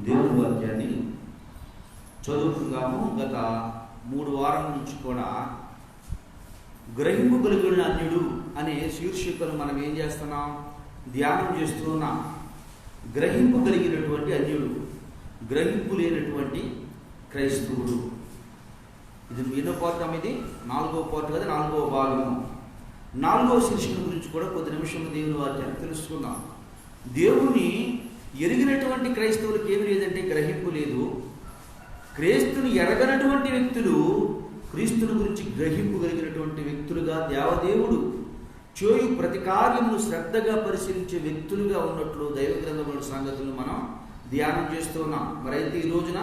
దేవుని వాక్యాన్ని చదువుకుందాము. గత 3 వారాల నుంచి కూడా గ్రహింపు కలిగిన అన్యుడు అనే శీర్షికను మనం ఏం చేస్తున్నాం, ధ్యానం చేస్తున్నాం. గ్రహింపు కలిగినటువంటి అన్యుడు, గ్రహింపు లేనటువంటి క్రైస్తవుడు. ఇది ఎన్నో పాఠం? ఇది 4వ పాఠం కదా, 4వ భాగము. 4వ శీర్షిక గురించి కూడా కొద్ది నిమిషంలో దేవుని వాక్యాన్ని తెలుసుకుందాం. దేవుని ఎరిగినటువంటి క్రైస్తవులకు ఏమి లేదంటే గ్రహింపు లేదు. క్రీస్తుని ఎరగనటువంటి వ్యక్తులు క్రీస్తుని గురించి గ్రహింపు కలిగినటువంటి వ్యక్తులుగా, దేవదేవుడు చేయు ప్రతి కార్యమును శ్రద్ధగా పరిశీలించే వ్యక్తులుగా ఉన్నట్లు దైవ గ్రంథముల సంగతులను మనం ధ్యానం చేస్తూ ఉన్నాం. మరి అయితే ఈ రోజున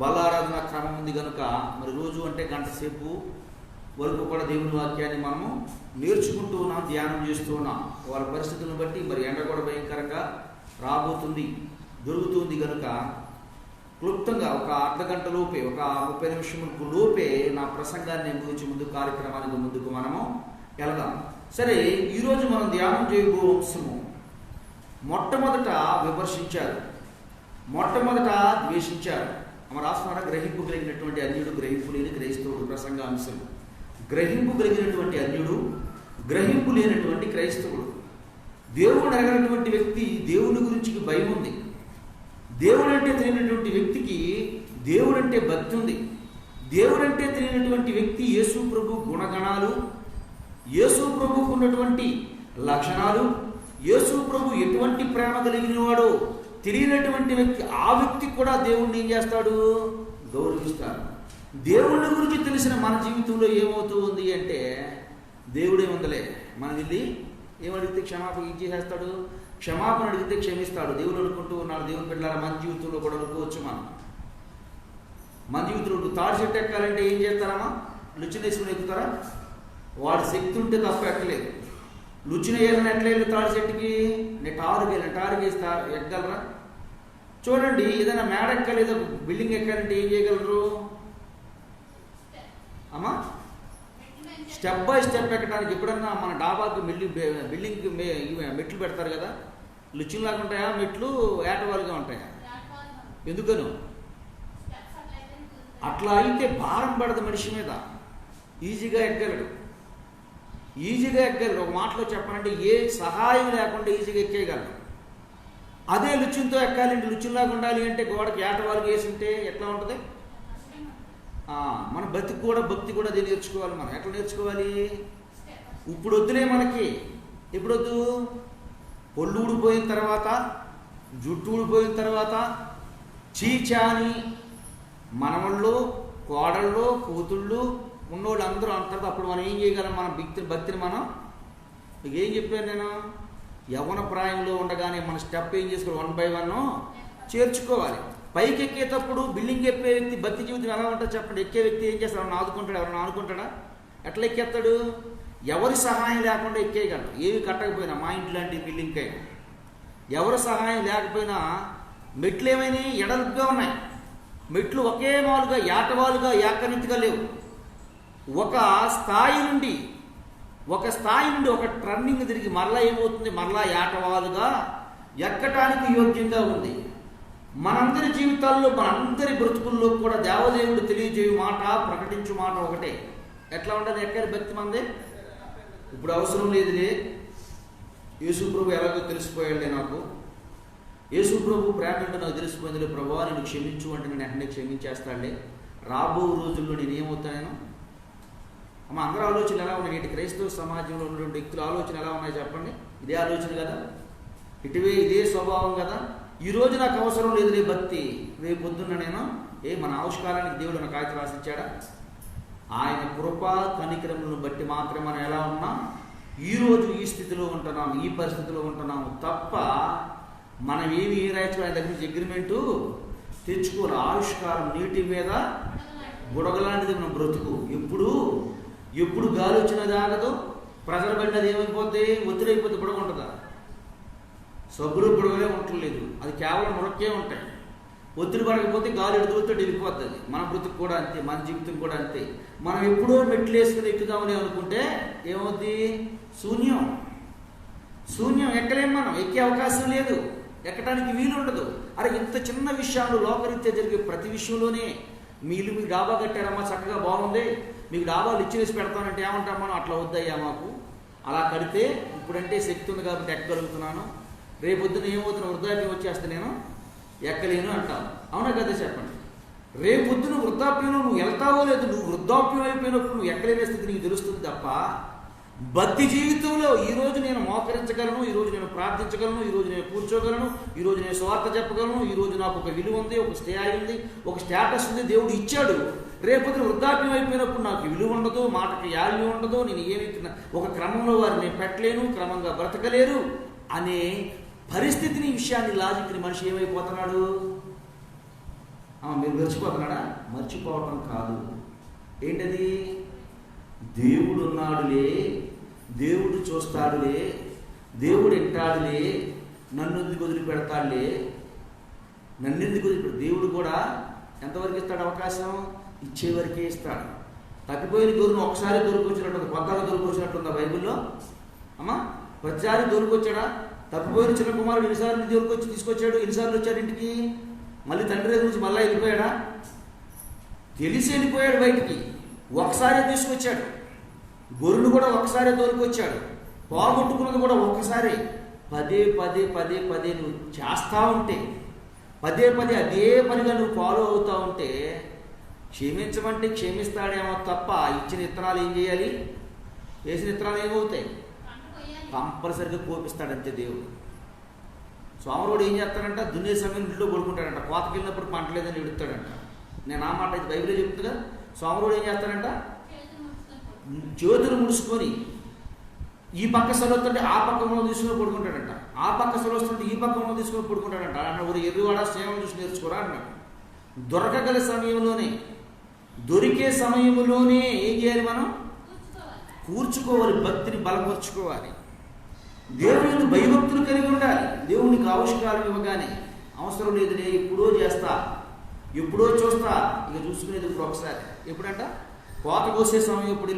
బలారాధన క్రమం ఉంది కనుక మరి రోజు అంటే గంట సేపు వరకు కూడా దేవుని వాక్యాన్ని మనము నేర్చుకుంటూ ఉన్నాం, ధ్యానం చేస్తూ ఉన్నాం. వాళ్ళ పరిస్థితులను బట్టి మరి ఎండ కూడా భయంకరంగా రాబోతుంది, దొరుకుతుంది కనుక క్లుప్తంగా ఒక అర్ధగంట లోపే, ఒక 30 నిమిషములకు లోపే నా ప్రసంగాన్ని ముగించి ముందు కార్యక్రమానికి ముందుకు మనము వెళదాం. సరే, ఈరోజు మనం ధ్యానం చేయబో అంశము మొట్టమొదట విమర్శించారు, మొట్టమొదట ద్వేషించారు. మన రాష్ట్రాల గ్రహింపు కలిగినటువంటి అన్యుడు, గ్రహింపు లేని క్రైస్తవుడు ప్రసంగాంశం. గ్రహింపు కలిగినటువంటి అన్యుడు, గ్రహింపు లేనటువంటి క్రైస్తవుడు. దేవుడు ఎరగనటువంటి వ్యక్తి దేవుని గురించి భయం ఉంది. దేవుడంటే తెలియనటువంటి వ్యక్తికి దేవుడంటే భక్తి ఉంది. దేవుడంటే తెలియనటువంటి వ్యక్తి యేసు ప్రభు గుణగణాలు, యేసు ప్రభుకు ఉన్నటువంటి లక్షణాలు, యేసు ప్రభు ఎటువంటి ప్రేమ కలిగిన వాడో తెలియనటువంటి వ్యక్తి, ఆ వ్యక్తి కూడా దేవుణ్ణి ఏం చేస్తాడు? గౌరవిస్తాడు. దేవుని గురించి తెలిసిన మన జీవితంలో ఏమవుతూ ఉంది అంటే, దేవుడే ఉందలే, మనం వెళ్ళి ఏమడిగితే క్షమాపణ ఇచ్చేసేస్తాడు, క్షమాపణ అడిగితే క్షమిస్తాడు. దేవుడు అనుకుంటూ ఉన్నాడు. దేవుని బిడ్డలారా, మన జీవితంలో కూడా అనుకోవచ్చు. మన జీవితంలో తాడు చెట్టు ఎక్కాలంటే ఏం చేస్తారమ్మా? లుచ్చిన వేసుకుని ఎక్కుతారా? వాడి శక్తి ఉంటే తప్ప ఎక్కలేదు. లుచ్చిన వేయాలని ఎట్లేదు తాడు చెట్టుకి? నేను టారుకి వేస్తా, ఎక్కగలరా? చూడండి, ఏదైనా మేడ ఎక్కాలి, ఏదో బిల్డింగ్ ఎక్కాలంటే ఏం చేయగలరు అమ్మా? స్టెప్ బై స్టెప్ ఎక్కడానికి. ఎప్పుడన్నా మన డాబాకి బిల్డింగ్కి మెట్లు పెడతారు కదా, లుచ్చిన్లాగా ఉంటాయా మెట్లు, ఏటవాలుగా ఉంటాయా? ఎందుకను? అట్లా అయితే భారం పడదు మనిషి మీద, ఈజీగా ఎక్కగలడు. ఒక మాటలో చెప్పాలంటే ఏ సహాయం లేకుండా ఈజీగా ఎక్కేయగలడు. అదే లుచ్చింతో ఎక్కాలంటే, లుచ్చిన్లాగా ఉండాలి అంటే గోడకి ఏటవాలుగా వేసి ఉంటే ఎట్లా ఉంటుంది? మన భక్తి కూడా అది నేర్చుకోవాలి. మనం ఎట్లా నేర్చుకోవాలి? ఇప్పుడు వద్దులే మనకి. ఎప్పుడు వద్దు? పొల్లు ఊడిపోయిన తర్వాత, జుట్టు ఊడిపోయిన తర్వాత, చీచాని మనవళ్ళు, కోడళ్ళు, కూతుళ్ళు ఉన్నోళ్ళు అందరూ అంటారు. అప్పుడు మనం ఏం చేయగలం? మన భక్తిని మనం ఏం చెప్పాను నేను? యవ్వన ప్రాయంలో ఉండగానే మన స్టెప్ ఏం చేసుకోవాలి? 1 by 1 చేర్చుకోవాలి. పైకి ఎక్కేటప్పుడు బిల్డింగ్ ఎక్కే వ్యక్తి భక్తి జీవితం ఎలా ఉంటుందో చెప్పండి. ఎక్కే వ్యక్తి ఏం చేస్తాడు? ఎవరైనా ఆదుకుంటాడు? ఎవరైనా ఆనుకుంటాడా? ఎట్లా ఎక్కేస్తాడు? ఎవరి సహాయం లేకుండా ఎక్కేయగలడు. ఏవి కట్టకపోయినా, మా ఇంటి లాంటి బిల్డింగ్కి అయినా ఎవరి సహాయం లేకపోయినా మెట్లు ఏమైనాయి? ఎడల్పుగా ఉన్నాయి. మెట్లు ఒకే మాలుగా, ఏటవాలుగా, ఏకరీతిగా లేవు. ఒక స్థాయి నుండి ఒక టర్నింగ్ తిరిగి మరలా ఏమవుతుంది? మరలా ఏటవాలుగా ఎక్కటానికి యోగ్యంగా ఉంది. మనందరి జీవితాల్లో, మనందరి బ్రతుకుల్లో కూడా దేవదేవుడు తెలియజేయు మాట, ప్రకటించు మాట ఒకటే. ఎట్లా ఉండదు? ఎక్కడి భక్తి మందే. ఇప్పుడు అవసరం లేదులే, యేసు ప్రభు ఎలాగో తెలిసిపోయాడులే నాకు, యేసు ప్రభు ప్రేమ అంటే నాకు తెలిసిపోయిందిలే, ప్రభువా నేను క్షమించు అంటే నేను వెంటనే క్షమించేస్తాడులే, రాబో రోజుల్లో నేను ఏమవుతాను? అమ్మ, అందరి ఆలోచనలు ఎలా ఉన్నాయి? నేటి క్రైస్తవ సమాజంలో ఉన్నటువంటి వ్యక్తుల ఆలోచన ఎలా ఉన్నాయి చెప్పండి? ఇదే ఆలోచన కదా, ఇదే స్వభావం కదా. ఈ రోజు నాకు అవసరం లేదులే భక్తి, రేపు పొద్దున్న నేను మన ఆవిష్కారానికి దేవుడు నాకు కాగితం రాసిచ్చాడా? ఆయన కృపా కనికరములను బట్టి మాత్రమే మనం ఎలా ఉన్నాం? ఈరోజు ఈ స్థితిలో ఉంటున్నాం, ఈ పరిస్థితిలో ఉంటున్నాము తప్ప మనం ఏమి రాయించుకో ఆయన దగ్గర నుంచి అగ్రిమెంటు తెచ్చుకోవాలి. ఆవిష్కారం నీటి మీద బుడగలాంటిది మన బ్రతుకు. ఎప్పుడు గాలి వచ్చినది ఆగదు, ప్రజలు పడినది ఏమైపోతే ఒత్తిడైపోతే బుడగుంటుందా? సబ్బులు బుడగలే ఉండలేదు, అది కేవలం మురక్కే ఉంటాయి. ఒత్తిడి పడకపోతే గాలి ఎడుతుతో వెళ్ళిపోతుంది. మన బ్రతుకు కూడా అంతే, మన జీవితం కూడా అంతే. మనం ఎప్పుడో మెట్లు వేసుకుని ఎక్కుదామని అనుకుంటే ఏమవుద్ది? శూన్యం. ఎక్కలేం, మనం ఎక్కే అవకాశం లేదు. ఎక్కడానికి వీలు ఉండదు. అరే ఇంత చిన్న విషయాలు లోకరీత్యా జరిగే ప్రతి విషయంలోనే మీకు డాబా కట్టారమ్మా, చక్కగా బాగుంది, మీకు డాబాలు ఇచ్చేసి పెడతానంటే ఏమంటాం మనం? అట్లా వద్దయ్యా మాకు, అలా కడితే ఇప్పుడంటే శక్తి ఉంది కాబట్టి ఎక్కగలుగుతున్నాను, రేపొద్దున ఏమవుతున్న వృద్ధాప్యం వచ్చేస్తే నేను ఎక్కలేను అంటాం. అవునా కదా చెప్పండి? రేపొద్దున వృద్ధాప్యంలో నువ్వు వెళ్తావో లేదు, నువ్వు వృద్ధాప్యం అయిపోయినప్పుడు నువ్వు ఎక్కలేని స్థితి నీకు తెలుస్తుంది తప్ప భక్తి జీవితంలో ఈరోజు నేను మోకరించగలను, ఈరోజు నేను ప్రార్థించగలను, ఈరోజు నేను కూర్చోగలను, ఈరోజు నేను స్వార్థ చెప్పగలను, ఈరోజు నాకు ఒక విలువ ఉంది, ఒక స్థాయి ఉంది, ఒక స్టేటస్ ఉంది, దేవుడు ఇచ్చాడు. రేపొద్దున వృద్ధాప్యం అయిపోయినప్పుడు నాకు విలువ ఉండదు, మాటకి వాల్యూ ఉండదు, నేను ఏమి ఒక క్రమంలో వారిని పెట్టలేను, క్రమంగా బ్రతకలేరు అనే పరిస్థితిని, విషయాన్ని, లాజిక్ని మనిషి ఏమైపోతున్నాడు? మీరు మర్చిపోతున్నాడా? మర్చిపోవటం కాదు. ఏంటది? దేవుడు ఉన్నాడులే, దేవుడు చూస్తాడులే, దేవుడు వింటాడులే, నన్ను ఎందుకు వదిలిపెడతాడులే, నన్ను ఎందుకు వదిలిపెడతాడు? దేవుడు కూడా ఎంతవరకు ఇస్తాడు అవకాశం? ఇచ్చేవరకే ఇస్తాడు. తప్పిపోయిన గొర్రెను ఒకసారి దొరికొచ్చినట్టుంది, కొత్తగా దొరికొచ్చినట్టుందా బైబిల్లో? అమ్మా, ప్రతిసారి దొరికొచ్చాడా? తప్పిపోయిన చిన్న కుమారుడు ఎన్నిసార్లు దొరికొచ్చి తీసుకొచ్చాడు? ఎన్నిసార్లు వచ్చాడు ఇంటికి? మళ్ళీ తండ్రి దగ్గర నుంచి మళ్ళీ వెళ్ళిపోయాడా? తెలిసి వెళ్ళిపోయాడు బయటికి. ఒకసారి తీసుకొచ్చాడు. గొర్రెను కూడా ఒకసారి దొరికొచ్చాడు. పోగొట్టుకున్నది కూడా ఒక్కసారి. పదే పదే పదే పదే నువ్వు చేస్తూ ఉంటే, పదే పదే అదే పనిగా నువ్వు ఫాలో అవుతూ ఉంటే, క్షమించమంటే క్షమిస్తాడేమో తప్ప ఇచ్చిన విత్తనాలు ఏం చేయాలి? వేసిన విత్తనాలు ఏమవుతాయి? కంపల్సరిగా కోపిస్తాడంతే దేవుడు. సోమరుడు ఏం చేస్తాడంట? దున్నే సమయం ఇంట్లో పడుకుంటాడంట, కోతకి వెళ్ళినప్పుడు పంట లేదని ఎడుతాడంట. నేను ఆ మాట అయితే బైబిలే చెప్తుందా? సోమరుడు ఏం చేస్తాడంట? చేతులు ముడుచుకొని ఈ పక్క సెలవుతుంటే ఆ పక్క మనం తీసుకుని పడుకుంటాడంట, ఆ పక్క సెలవుస్తుంటే ఈ పక్క మనం తీసుకొని పడుకుంటాడంట. అన్న ఊరు ఎర్రివాడ సేవలు చూసి నేర్చుకోరా అన్నాడు. దొరకగల సమయంలోనే, దొరికే సమయంలోనే ఏం చేయాలి? మనం కూర్చుకోవాలి, భక్తిని బలపరుచుకోవాలి, దేవుని భయభక్తులు కలిగి ఉండాలి. దేవునికి ఆవిష్కారం ఇవ్వగానే అవసరం లేదు, నేను ఎప్పుడో చేస్తా, ఎప్పుడో చూస్తా, ఇక చూసుకునేది ఇప్పుడు ఒకసారి. ఎప్పుడంట? కోత కోసే సమయం ఎప్పుడు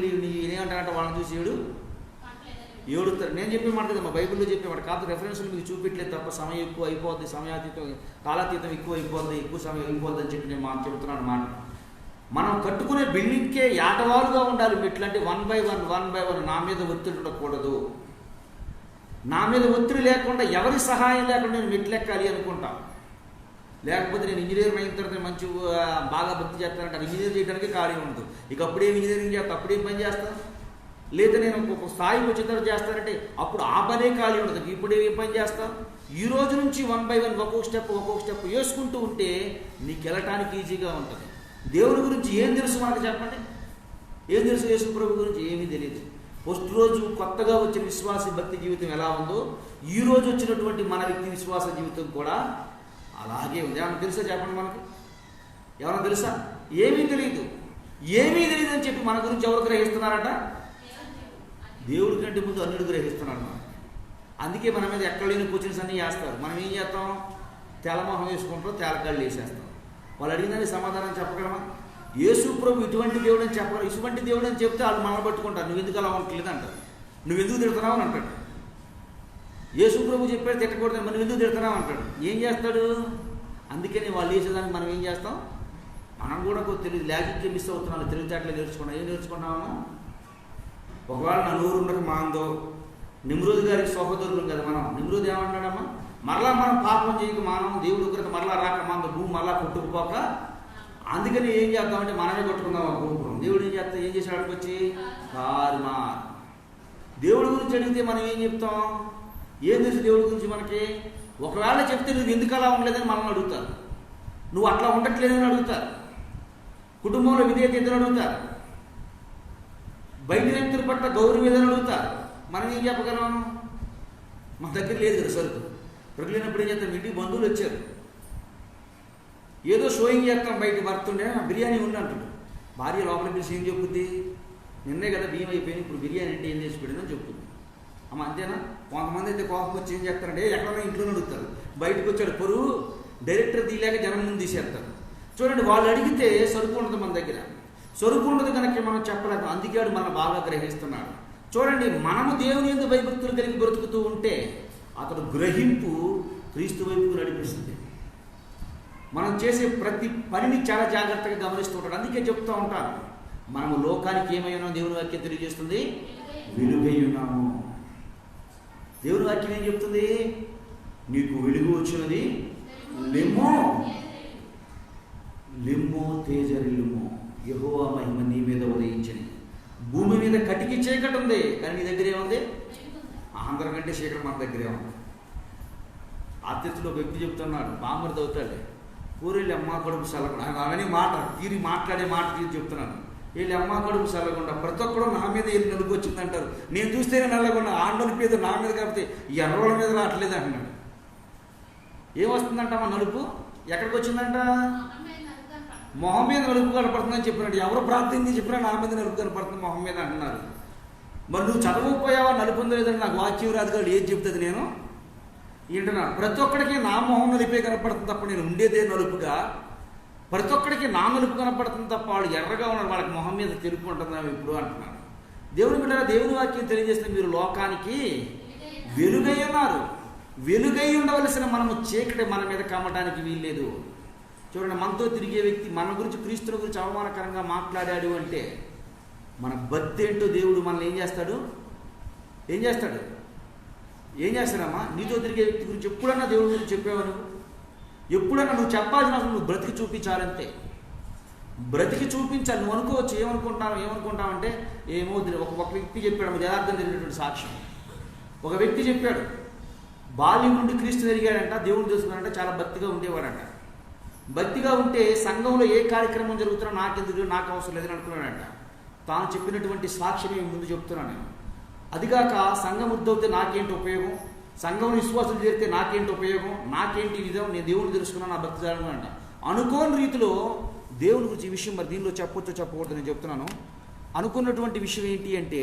ఏమంటారంట? వాళ్ళని చూసి ఏడుతారు. నేను చెప్పే మాట కదా, మా బైబిల్లో చెప్పేమాట కాదు, రెఫరెన్స్లు మీకు చూపించలేదు తప్ప. సమయం ఎక్కువ అయిపోద్ది, సమయాతీతం, కాలాతీతం ఎక్కువ అయిపోద్ది, ఎక్కువ సమయం అయిపోద్ది అని చెప్పి నేను చెబుతున్నాను మాట. మనం కట్టుకునే బిల్డింగ్కే యాటవాలుగా ఉండాలి మెట్లు. అంటే 1 by 1 నా మీద ఒత్తిడి ఉండకూడదు. నా మీద ఒత్తిడి లేకుండా, ఎవరి సహాయం లేకుండా నేను మెట్లు ఎక్కాలి అనుకుంటాం. లేకపోతే నేను ఇంజనీర్ అయిన తర్వాత మంచి బాగా భక్తి చేస్తానంటే ఇంజనీర్ చేయడానికి కార్యం ఉండదు. ఇక అప్పుడేం ఇంజనీరింగ్ చేస్తా, అప్పుడేం పని చేస్తాను? లేదా నేను ఒక స్థాయికి వచ్చిన తర్వాత చేస్తానంటే అప్పుడు ఆ పనే ఖాళీ ఉండదు. ఇప్పుడు ఏం పని చేస్తాం? ఈ రోజు నుంచి 1 by 1 ఒక్కొక్క స్టెప్ వేసుకుంటూ ఉంటే నీకు వెళ్ళటానికి ఈజీగా ఉంటుంది. దేవుని గురించి ఏం తెలుసు మనకు చెప్పండి? ఏం తెలుసు? యేసు ప్రభు గురించి ఏమీ తెలియదు. ఫస్ట్ రోజు కొత్తగా వచ్చిన విశ్వాస భక్తి జీవితం ఎలా ఉందో, ఈ రోజు వచ్చినటువంటి మన వ్యక్తి విశ్వాస జీవితం కూడా అలాగే ఉంది. ఏమన్నా తెలుసా చెప్పండి? మనకు ఏమన్నా తెలుసా? ఏమీ తెలియదు. ఏమీ తెలియదు అని చెప్పి మన గురించి ఎవరు గ్రహిస్తున్నారట? దేవుడి కంటే ముందు అన్యుడు గ్రహిస్తున్నాడు మనం. అందుకే మన మీద ఎక్కడ లేని క్వశ్చన్స్ అన్నీ వేస్తారు. మనం ఏం చేస్తాం? తెల్లమొహం వేసుకుంటాం, తేలకాళ్ళు వేసేస్తాం. వాళ్ళు అడిగిందని సమాధానం చెప్పగలమా? యేసు ప్రభు ఇటువంటి దేవుడు అని చెప్పగలరు. ఇటువంటి దేవుడు అని చెప్తే వాళ్ళు మనల్ని పట్టుకుంటారు. నువ్వు ఎందుకు అలా ఉండట్లేదు అంటారు. నువ్వు ఎందుకు తిడుతున్నావు అని అంటాడు. యేసు ప్రభు చెప్పాడు తిట్టకూడదు, మనం ఎందుకు తిడుతున్నావు అంటాడు. ఏం చేస్తాడు? అందుకని వాళ్ళు వేసేదానికి మనం ఏం చేస్తాం? మనం కూడా తెలియదు, లాజిక్గా మిస్ అవుతున్నాం. తెలివితేటలు నేర్చుకున్నాం. ఏం నేర్చుకున్నాము? ఒకవేళ నా నూరు ఉండక మాందో, నిమ్రోజు గారికి సహోదరులు కదా మనం. నిమ్రోజు ఏమంటాడమ్మా? మరలా మనం పాపం చేయక మానం, దేవుడు ఉగ్రత మరలా రాక మాందో, భూమి మరలా కొట్టుకుపోక, అందుకని ఏం చేద్దామంటే మనమే కొట్టుకుందాం ఆ గోపురం. దేవుడు ఏం చేస్తా? ఏం చేసి అడిగొచ్చి కారుమార్. దేవుడి గురించి అడిగితే మనం ఏం చెప్తాం? ఏం తెలుసు దేవుడి గురించి మనకి? ఒకవేళ చెప్తే నువ్వు ఎందుకు అలా ఉండలేదని మనల్ని అడుగుతారు, నువ్వు అట్లా ఉండట్లేదని అడుగుతారు, కుటుంబంలో విధేయత ఎదురు అడుగుతారు, బయట వ్యక్తుల పట్ల గౌరవం ఏదని అడుగుతారు. మనం ఏం చెప్పగలం? మన దగ్గర లేదు కదా సరుకు. ప్రజలైనప్పుడు ఏం చేస్తాం? ఇంటికి బంధువులు వచ్చారు, ఏదో షోయింగ్ చేస్తాం. బయట భర్తుండే బిర్యానీ ఉంది అంటాడు. భార్య లోపల పిలిచి ఏం చెప్పుద్ది? నిన్నే కదా బియ్యం అయిపోయింది, ఇప్పుడు బిర్యానీ అంటే ఏం చేసి పెట్టిందని చెప్పుద్ది. అమ్మ అంతేనా? కొంతమంది అయితే కోపం వచ్చి ఏం చేస్తారంటే ఎక్కడైనా ఇంట్లోనే అడుగుతారు. బయటకు వచ్చాడు పరువు, డైరెక్టర్ తీయలేక జనం ముందు తీసేస్తారు. చూడండి, వాళ్ళు అడిగితే సరుకు ఉండదు మన దగ్గర. సరుకు ఉండదు కనుక మనం చెప్పలేదు. అందుకే వాడు మనం బాగా గ్రహిస్తున్నాడు. చూడండి, మనము దేవుని యందు భయభక్తులు కలిగి బ్రతుకుతూ ఉంటే అతడు గ్రహింపు క్రీస్తు వైపుకు నడిపిస్తుంది. మనం చేసే ప్రతి పనిని చాలా జాగ్రత్తగా గమనిస్తూ ఉంటాడు. అందుకే చెప్తూ ఉంటాను, మనము లోకానికి ఏమై ఉన్నాం దేవుని వాక్యం తెలియజేస్తుంది, వెలుగై ఉన్నాము. దేవుని వాక్యం ఏం చెప్తుంది? నీకు వెలుగు వచ్చినది, లెమ్మో లెమ్మో తేజరిల్లుమో, యెహోవా మహిమ నీ మీద ఉదయించని. భూమి మీద కటికి చీకటి ఉంది, కానీ నీ దగ్గర ఏముంది? అందరికంటే చీకటి మన దగ్గరే ఉంది. ఆతిథ్యులు ఒక వ్యక్తి చెప్తున్నాడు, బామ్మరిది అవుతాడు, పూరెళ్ళి అమ్మ కడుపు చల్లకుండా, అవన్నీ మాట తీరి మాట్లాడే మాట తీరి చెప్తున్నాను. వీళ్ళు అమ్మ కడుపు చల్లకుండా ప్రతి ఒక్కడు నా మీద వెళ్ళి నలుపు వచ్చిందంటారు. నేను చూస్తేనే నల్లకుండా, ఆండోని మీద నా మీద కాకపోతే ఎర్రోళ్ళ మీద రావట్లేదు అంటున్నాడు. ఏమొస్తుందంట మా నలుపు? ఎక్కడికి వచ్చిందంట? మొహం మీద నలుపు కనపడుతుందని చెప్పినట్టు. ఎవరు ప్రార్థించి చెప్పినా నా మీద నలుపు కనపడుతుంది మొహం మీద అంటున్నారు. మరి నువ్వు చదవకపోయావా? నలుపు ఉందో లేదని నాకు వాక్యం రాదు కాదు, ఏది చెప్తుంది నేను ఏంటన్నా? ప్రతి ఒక్కడికి నా మొహం నలిపే కనపడుతుంది తప్ప నేను ఉండేదే నలుపుగా. ప్రతి ఒక్కడికి నా నలుపు కనపడుతుంది తప్ప వాళ్ళు ఎర్రగా ఉన్నారు, వాళ్ళకి మొహం మీద తెలుపు ఉంటున్నాం ఇప్పుడు అంటున్నాను. దేవుని బిడ్డలారా, దేవుని వాక్యం తెలియజేసిన మీరు లోకానికి వెలుగై ఉన్నారు. వెలుగై ఉండవలసిన మనము చీకటి మన మీద కమ్మటానికి వీల్లేదు. చూడండి, మనతో తిరిగే వ్యక్తి మన గురించి, క్రీస్తుని గురించి అవమానకరంగా మాట్లాడాడు అంటే మన భక్తి ఏంటో దేవుడు మనల్ని ఏం చేస్తాడు? ఏం చేస్తాడమ్మా? నీతో తిరిగే వ్యక్తి గురించి ఎప్పుడన్నా దేవుడి గురించి చెప్పావు నువ్వు? ఎప్పుడన్నా నువ్వు చెప్పాల్సిన అసలు నువ్వు బ్రతికి చూపించాలంతే. బ్రతికి చూపించాలి. నువ్వు అనుకోవచ్చు, ఏమనుకుంటావంటే ఏమో ఒక వ్యక్తి చెప్పాడు, యథార్థం జరిగినటువంటి సాక్ష్యం. ఒక వ్యక్తి చెప్పాడు, బాల్యం నుండి క్రీస్తు ఎరిగాడంట, దేవుడు తెలుసుకున్నాడంటే చాలా భక్తిగా ఉండేవాడంట. భక్తిగా ఉంటే సంఘంలో ఏ కార్యక్రమం జరుగుతున్నా నాకెందుకు, నాకు అవసరం లేదని అనుకున్నాడంట. తాను చెప్పినటువంటి సాక్ష్యమే ముందు చెప్తున్నాను నేను. అదిగాక సంఘం ఉద్దవుతే నాకేంటి ఉపయోగం, సంఘంలో విశ్వాసులు చేరితే నాకేంటి ఉపయోగం, నాకేంటి విధం, నేను దేవుడిని తెలుసుకున్నాను, నా భక్తి జరగను అంట. అనుకోని రీతిలో దేవుని గురించి ఈ విషయం మరి దీనిలో చెప్పొచ్చో చెప్పకూడదు నేను చెప్తున్నాను. అనుకున్నటువంటి విషయం ఏంటి అంటే,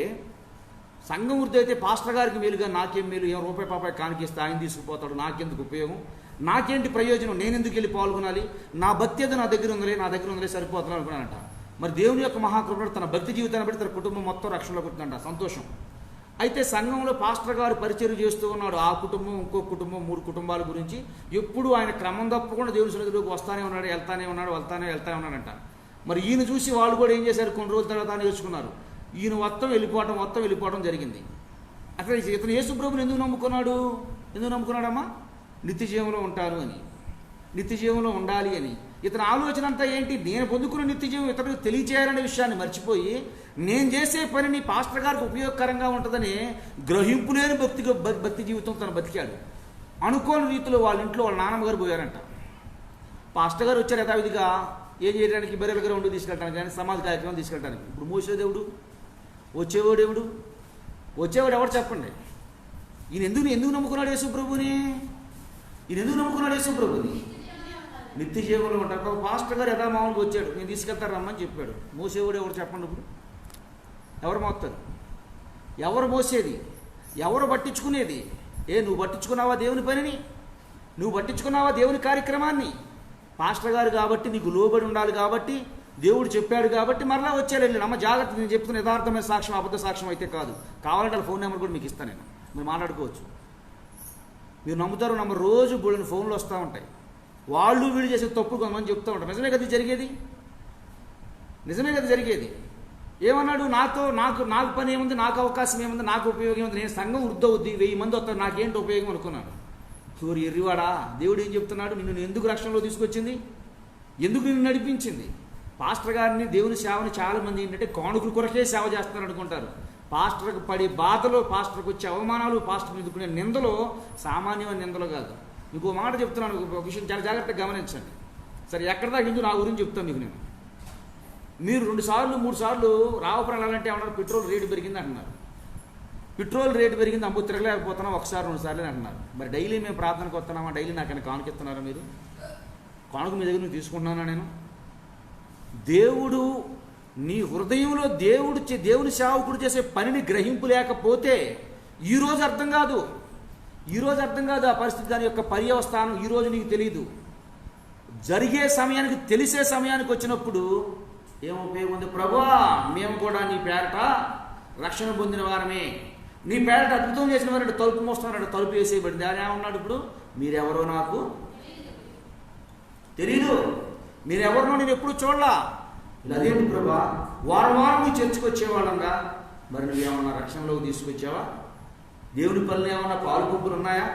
సంఘం వృద్ధి అయితే పాస్టర్ గారికి మేలుగా నాకేం మేలు, ఏం రూపాయి పాపాయి కానికిస్తే ఆయన తీసుకుపోతాడు, నాకెందుకు ఉపయోగం, నాకేంటి ప్రయోజనం, నేను ఎందుకు వెళ్ళి పాల్గొనాలి, నా భక్తి ఏదో నా దగ్గర ఉందలే సరిపోతున్నాను అనుకున్నానంట. మరి దేవుని యొక్క మహాకృపను తన భక్తి జీవితాన్ని బట్టి తన కుటుంబం మొత్తం రక్షణలోకి వచ్చిందంట. సంతోషం. అయితే సంఘంలో పాస్టర్ గారు పరిచయం చేస్తూ ఉన్నాడు. ఆ కుటుంబం, ఇంకో కుటుంబం, 3 కుటుంబాల గురించి ఎప్పుడు ఆయన క్రమం తప్పకుండా దేవుని సన్నిధిలోకి వస్తానే ఉన్నాడు, వెళ్తానే ఉన్నాడంట. మరి ఈయన చూసి వాళ్ళు కూడా ఏం చేశారు, కొన్ని రోజుల తర్వాత నేర్చుకున్నారు. ఈయన మొత్తం వెళ్ళిపోవడం జరిగింది. అక్కడ ఇతను యేసుప్రభుని ఎందుకు నమ్ముకున్నాడమ్మా? నిత్య జీవంలో ఉంటాను అని, నిత్య జీవంలో ఉండాలి అని. ఇతని ఆలోచన అంతా ఏంటి? నేను పొందుకున్న నిత్య జీవం ఇతరులకు తెలియచేయాలనే విషయాన్ని మర్చిపోయి, నేను చేసే పనిని పాస్టర్ గారికి ఉపయోగకరంగా ఉంటుందని గ్రహింపు లేని భక్తి జీవితం తను బతికాడు. అనుకోని రీతిలో వాళ్ళ ఇంట్లో వాళ్ళ నాన్నమ్మ గారు పోయారంట. పాస్టర్ గారు వచ్చారు యథావిధిగా ఏం చేయడానికి, బెర్రెల గ్రౌండ్ తీసుకెళ్ళడానికి, కానీ సమాజ కార్యక్రమం తీసుకెళ్ళడానికి. ఇప్పుడు మోసేదేవుడు, వచ్చేవాడు ఎవడు చెప్పండి? ఈయన ఎందుకు నమ్ముకున్నాడు యేసుప్రభుని? నిత్య జీవంలో ఉంటారు. ఒక పాస్టర్ గారు యథామామూలుగా వచ్చాడు, నేను తీసుకెళ్తాను రమ్మని చెప్పాడు. మోసేవాడు ఎవరు చెప్పండి? ఇప్పుడు ఎవరు మోస్తారు? ఎవరు మోసేది? ఎవరు పట్టించుకునేది? నువ్వు పట్టించుకున్నావా దేవుని పనిని? నువ్వు పట్టించుకున్నావా దేవుని కార్యక్రమాన్ని? పాస్టర్ గారు కాబట్టి నీకు లోబడి ఉండాలి కాబట్టి, దేవుడు చెప్పాడు కాబట్టి మరలా వచ్చాడు. అమ్మ జాగ్రత్త, నేను చెప్తున్న యథార్థమైన సాక్ష్యం, అబద్ధ సాక్ష్యం అయితే కాదు. కావాలంటే ఫోన్ నెంబర్ కూడా మీకు ఇస్తాను, నేను మీరు మాట్లాడుకోవచ్చు. మీరు నమ్ముతారు నమ్మరు, రోజు బోళ్ళని ఫోన్లు వస్తూ ఉంటాయి. వాళ్ళు వీళ్ళు చేసే తప్పు కొంతమంది చెప్తూ ఉంటారు. నిజమే కదా జరిగేది. ఏమన్నాడు? నాకు పని ఏముంది, నాకు అవకాశం ఏముంది, నాకు ఉపయోగం ఏముంది, నేను సంఘం వృద్ధవుద్ది, 1000 మంది వస్తారు, నాకేంటి ఉపయోగం అనుకున్నాను. సూర్య ఎర్రివాడా, దేవుడు ఏం చెప్తున్నాడు? నిన్ను ఎందుకు రక్షణలో తీసుకొచ్చింది? ఎందుకు నిన్ను నడిపించింది? పాస్టర్ గారిని, దేవుని సేవని చాలామంది ఏంటంటే కానుకల కొరకే సేవ చేస్తున్నారు అనుకుంటారు. పాస్టర్కి పడి బాధలు, పాస్టర్కి వచ్చే అవమానాలు, పాస్టర్కి ఎదుర్కొనే నిందలు సామాన్యమైన నిందలు కాదు. ఇంకో మాట చెప్తున్నాను, ఒక విషయం చాలా జాగ్రత్తగా గమనించండి. సరే, ఎక్కడ దాకా ఎందుకు నా గురించి చెప్తాను మీకు నేను. మీరు 2 సార్లు 3 సార్లు రావప్రాలంటే ఏమన్నారు? పెట్రోల్ రేటు పెరిగింది అంటున్నారు. పెట్రోల్ రేటు పెరిగింది, అమ్ము తిరగలేకపోతున్నాం, 1 సారి 2 సార్లు అంటున్నారు. మరి డైలీ మేము ప్రార్థనకు వస్తున్నామా? డైలీ నాకైనా కానుక ఇస్తున్నారా? మీరు కానుక మీ దగ్గర నుంచి తీసుకుంటున్నానా? నేను దేవుడు నీ హృదయంలో దేవుని సేవకుడు చేసే పనిని గ్రహింపు లేకపోతే ఈరోజు అర్థం కాదు ఆ పరిస్థితి, దాని యొక్క పర్యవస్థానం ఈరోజు నీకు తెలియదు. జరిగే సమయానికి, తెలిసే సమయానికి వచ్చినప్పుడు ఏం ఉపయోగం ఉంది? ప్రభువా, మేము కూడా నీ పేరట రక్షణ పొందిన వారమే, నీ పేరట అద్భుతం చేసిన వారంటే తలుపు మోస్తున్నాడు, తలుపు వేసేయబడింది. ఆయన ఏమన్నాడు? ఇప్పుడు మీరెవరో నాకు తెలీదు, మీరెవరినో నేను ఎప్పుడు చూడలా. అదేంటి ప్రభా, వారం వారం నీ చర్చకు వచ్చేవాళ్ళంగా, మరి నువ్వేమన్నా రక్షణలోకి తీసుకొచ్చావా? దేవుని పనులు ఏమన్నా పాలుపొప్పులు ఉన్నాయా?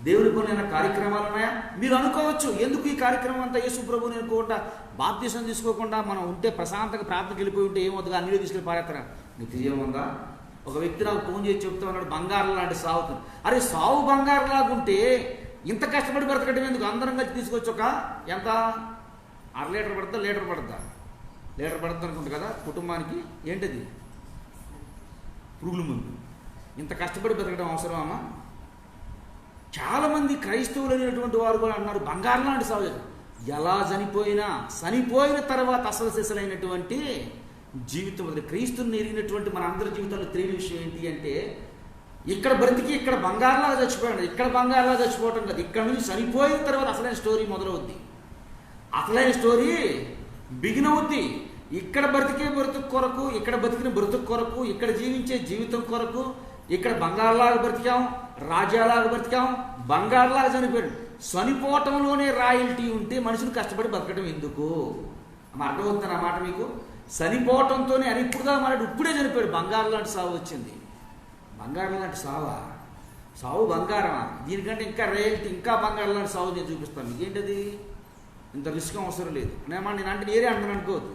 దేవుని పనులు ఏమైనా కార్యక్రమాలు ఉన్నాయా? మీరు అనుకోవచ్చు, ఎందుకు ఈ కార్యక్రమం అంతా యేసు ప్రభుని అనుకోకుండా బాప్తిసం తీసుకోకుండా మనం ఉంటే ప్రశాంతంగా ప్రార్థనకి వెళ్ళిపోయి ఉంటే ఏమవుతుందిగా, అన్ని తీసుకెళ్ళి పారేస్తారా? నిత్యజీవం ఉందా? ఒక వ్యక్తి నాకు ఫోన్ చేసి చెప్తా ఉన్నాడు, బంగారం లాంటి సాగుతుంది. అరే సావు బంగారం లాగుంటే ఇంత కష్టపడి బ్రతకటం ఎందుకు? అందరం కలిసి తీసుకొచ్చి ఒక ఎంత 1/2 లీటర్ పడుతుందా, లీటర్ పడుతుందా? లీటర్ పడుతుంది అనుకుంటా కదా కుటుంబానికి. ఏంటది? పురుగుల మందు. ఇంత కష్టపడి బ్రతకడం అవసరమా? చాలామంది క్రైస్తవులు అనేటువంటి వారు కూడా అన్నారు బంగారం లాంటి సాగు. ఎలా చనిపోయిన తర్వాత అసలు సిసలైనటువంటి జీవితం అది. క్రీస్తుని ఎరిగినటువంటి మన అందరి జీవితాల్లో తెలియని విషయం ఏంటి అంటే, ఇక్కడ బ్రతికి ఇక్కడ బంగారులాగా చచ్చిపోయాడు, ఇక్కడ బంగారులాగా చచ్చిపోవటం కాదు, ఇక్కడ నుంచి చనిపోయిన తర్వాత అసలైన స్టోరీ మొదలవుద్ది. అసలైన స్టోరీ బిగిన్ అవుద్ది. ఇక్కడ బ్రతికే బ్రతుకు కొరకు, ఇక్కడ బతికిన బ్రతుకు కొరకు, ఇక్కడ జీవించే జీవితం కొరకు, ఇక్కడ బంగారులాగా బ్రతికాం, రాజ్యాలాగా బ్రతికాం, బంగారులాగా చనిపోయాడు. చనిపోవటంలోనే రాయల్టీ ఉంటే మనుషులు కష్టపడి బతకడం ఎందుకు? అర్థమవుతుంది నా మాట మీకు? చనిపోవటంతోనే అని ఇప్పుడుగా మాట్లాడు, ఇప్పుడే చనిపోయాడు, బంగారం లాంటి సావు వచ్చింది. బంగారం లాంటి సావా? సావు బంగారమా? దీనికంటే ఇంకా రేల్టీ, ఇంకా బంగారం లాంటి సావు నేను చూపిస్తాను. మీకేంటది? ఇంత రిస్క్ అవసరం లేదు. నేను అంటే నేరే అంటాను అనుకోవద్దు.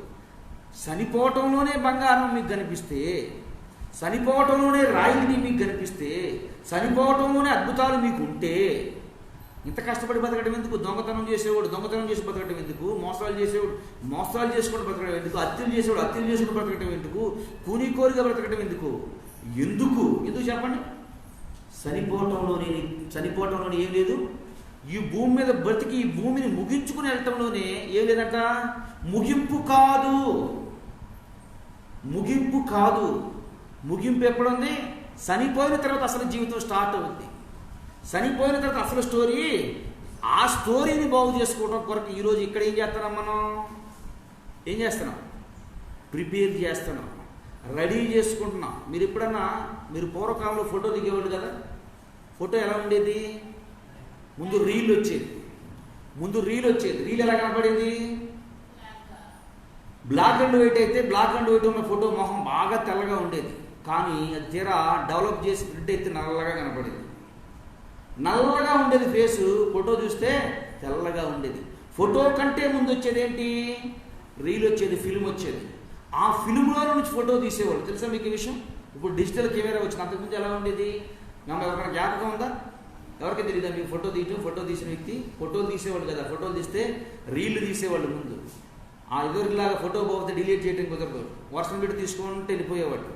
చనిపోవటంలోనే బంగారం మీకు కనిపిస్తే, చనిపోవటంలోనే రాయిని మీకు కనిపిస్తే, చనిపోవటంలోనే అద్భుతాలు మీకు ఉంటే ఇంత కష్టపడి బతకడం ఎందుకు? దొంగతనం చేసేవాడు దొంగతనం చేసి బతకడం ఎందుకు? మోసాలు చేసేవాడు మోసాలు చేసుకుంటూ బతకడం ఎందుకు? హత్యలు చేసేవాడు హత్యలు చేసుకుంటూ బ్రతకడం ఎందుకు? కూనికోరిగా బ్రతకడం ఎందుకు? ఎందుకు చెప్పండి? చనిపోవటంలోనే ఏం లేదు. ఈ భూమి మీద బ్రతికి ఈ భూమిని ముగించుకుని వెళ్ళటంలోనే ఏం లేదంట. ముగింపు కాదు. ముగింపు ఎప్పుడుంది? చనిపోయిన తర్వాత అసలు జీవితం స్టార్ట్ అవుద్ది. చనిపోయిన తర్వాత అసలు స్టోరీ. ఆ స్టోరీని బాగు చేసుకోవడం కొరకు ఈరోజు ఇక్కడ ఏం చేస్తున్నాం? ఏం చేస్తున్నాం? ప్రిపేర్ చేస్తున్నాం, రెడీ చేసుకుంటున్నాం. మీరు ఎప్పుడన్నా పూర్వకాలంలో ఫోటో దిగేవాడు కదా. ఫోటో ఎలా ఉండేది? ముందు రీల్ వచ్చేది. రీల్ ఎలా కనపడేది? బ్లాక్ అండ్ వైట్ అయితే బ్లాక్ అండ్ వైట్ ఉన్న ఫోటో మొహం బాగా తెల్లగా ఉండేది. కానీ అది తీరా డెవలప్ చేసి ప్రింట్ అయితే నల్లగా కనపడేది. నల్లగా ఉండేది ఫేసు, ఫోటో చూస్తే తెల్లగా ఉండేది. ఫోటో కంటే ముందు వచ్చేది ఏంటి? రీల్ వచ్చేది, ఫిల్మ్ వచ్చేది. ఆ ఫిల్మ్లో నుంచి ఫోటో తీసేవాళ్ళు. తెలుసా మీకు ఈ విషయం? ఇప్పుడు డిజిటల్ కెమెరా వచ్చింది. అంతకుముందు ఎలా ఉండేది? ఎవరికైనా జ్ఞాపకం ఉందా? ఎవరికీ తెలియదా మీకు? ఫోటో తీసిన వ్యక్తి ఫోటోలు తీసేవాళ్ళు కదా. ఫోటోలు తీస్తే రీల్ తీసేవాళ్ళు ముందు. ఆ ఇదివరకులాగా ఫోటో పోతే డిలీట్ చేయడం కుదరదు. వర్షం పెట్టి తీసుకుంటే వెళ్ళిపోయేవాళ్ళు.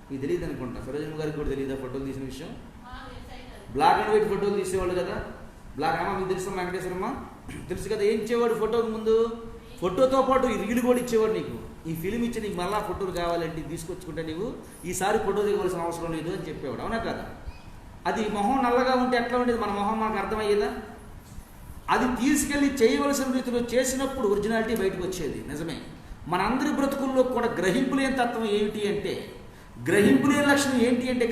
మీకు తెలియదు అనుకుంటా. సరోజమ్మ గారికి కూడా తెలియదా ఫోటోలు తీసిన విషయం? బ్లాక్ అండ్ వైట్ ఫోటోలు తీసేవాళ్ళు కదా. బ్లాక్ అమ్మ మీకు తెలుసా? వెంకటేశ్వరమ్మ తెలుసు కదా. ఏం ఇచ్చేవాడు ఫోటోకి ముందు? ఫోటోతో పాటు ఈ రీల్ కూడా ఇచ్చేవాడు నీకు. ఈ ఫిలిం ఇచ్చి నీకు మళ్ళీ ఫోటోలు కావాలంటే తీసుకొచ్చుకుంటే నీవు ఈసారి ఫోటో దిగవలసిన అవసరం లేదు అని చెప్పేవాడు. అవునా కదా? అది మొహం నల్లగా ఉంటే ఎట్లా ఉండేది? మన మొహం మనకు అర్థమయ్యేదా? అది తీసుకెళ్ళి చేయవలసిన రీతిలో చేసినప్పుడు ఒరిజినాలిటీ బయటకు వచ్చేది. నిజమే. మనందరి బ్రతుకుల్లో కూడా గ్రహింపు లేని తత్వం ఏమిటి అంటే, గ్రహింపు లేని లక్షణం ఏంటి అంటే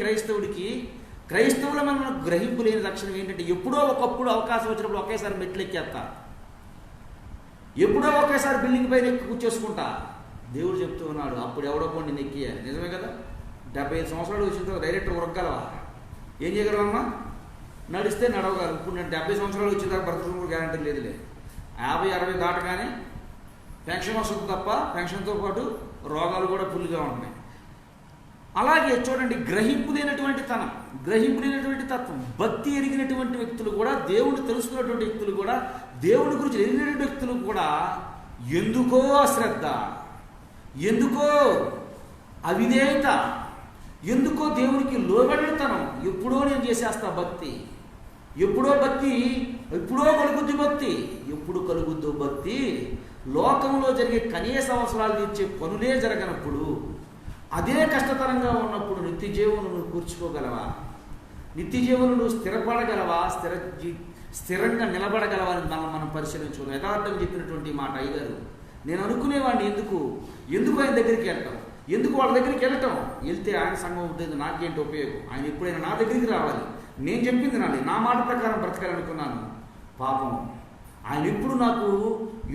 క్రైస్తవుల మన గ్రహింపు లేని లక్షణం ఏంటంటే, ఎప్పుడో ఒకప్పుడు అవకాశం వచ్చినప్పుడు ఒకేసారి మెట్లు ఎక్కేస్తా, ఎప్పుడో ఒకేసారి బిల్డింగ్ పైన ఎక్కి కూర్చేసుకుంటా. దేవుడు చెప్తూ ఉన్నాడు, అప్పుడు ఎవడో పోండి నేను ఎక్కియాలి. నిజమే కదా? 75 సంవత్సరాలు వచ్చిన తర్వాత డైరెక్టర్ ఉరగలవా? ఏం చేయగలవమ్మా? నడిస్తే నడవగలరు. ఇప్పుడు నేను 70 సంవత్సరాలు వచ్చిన తర్వాత బ్రతకడం కూడా గ్యారంటీ లేదులే. 50-60 దాటగానే పెన్షన్ వస్తుంది తప్ప పెన్షన్తో పాటు రోగాలు కూడా ఫుల్గా ఉంటున్నాయి. అలాగే చూడండి, గ్రహింపు లేనటువంటి తత్వం. భక్తి ఎరిగినటువంటి వ్యక్తులు కూడా, దేవుడిని తెలుసుకున్నటువంటి వ్యక్తులు కూడా, దేవుడి గురించి ఎరిగినటువంటి వ్యక్తులు కూడా ఎందుకో అశ్రద్ధ, ఎందుకో అవిధేయత, ఎందుకో దేవునికి లోబడతనం. ఎప్పుడో నేను చేసేస్తా భక్తి, ఎప్పుడో కలుగుద్ది భక్తి. ఎప్పుడు కలుగుద్దో భక్తి? లోకంలో జరిగే కనీస అవసరాలు తీర్చే పనులే జరగనప్పుడు, అదే కష్టతరంగా ఉన్నప్పుడు నిత్య జీవనం నువ్వు కూర్చుకోగలవా? నిత్య జీవనం నువ్వు స్థిరపడగలవా? స్థిరంగా నిలబడగలవా అని మనం పరిశీలించుకున్నాం. యథార్థంగా చెప్పినటువంటి మాట అయ్యగారు. నేను అనుకునేవాడిని, ఎందుకు ఆయన దగ్గరికి వెళ్ళటం, ఎందుకు వాళ్ళ దగ్గరికి వెళ్ళటం? వెళ్తే ఆయన సంఘం ఉంటుంది, నాకేంటి ఉపయోగం? ఆయన ఎప్పుడైనా నా దగ్గరికి రావాలి, నేను చెప్పింది నాది, నా మాట ప్రకారం బ్రతకాలనుకున్నాను. పాపం ఆయన ఎప్పుడు నాకు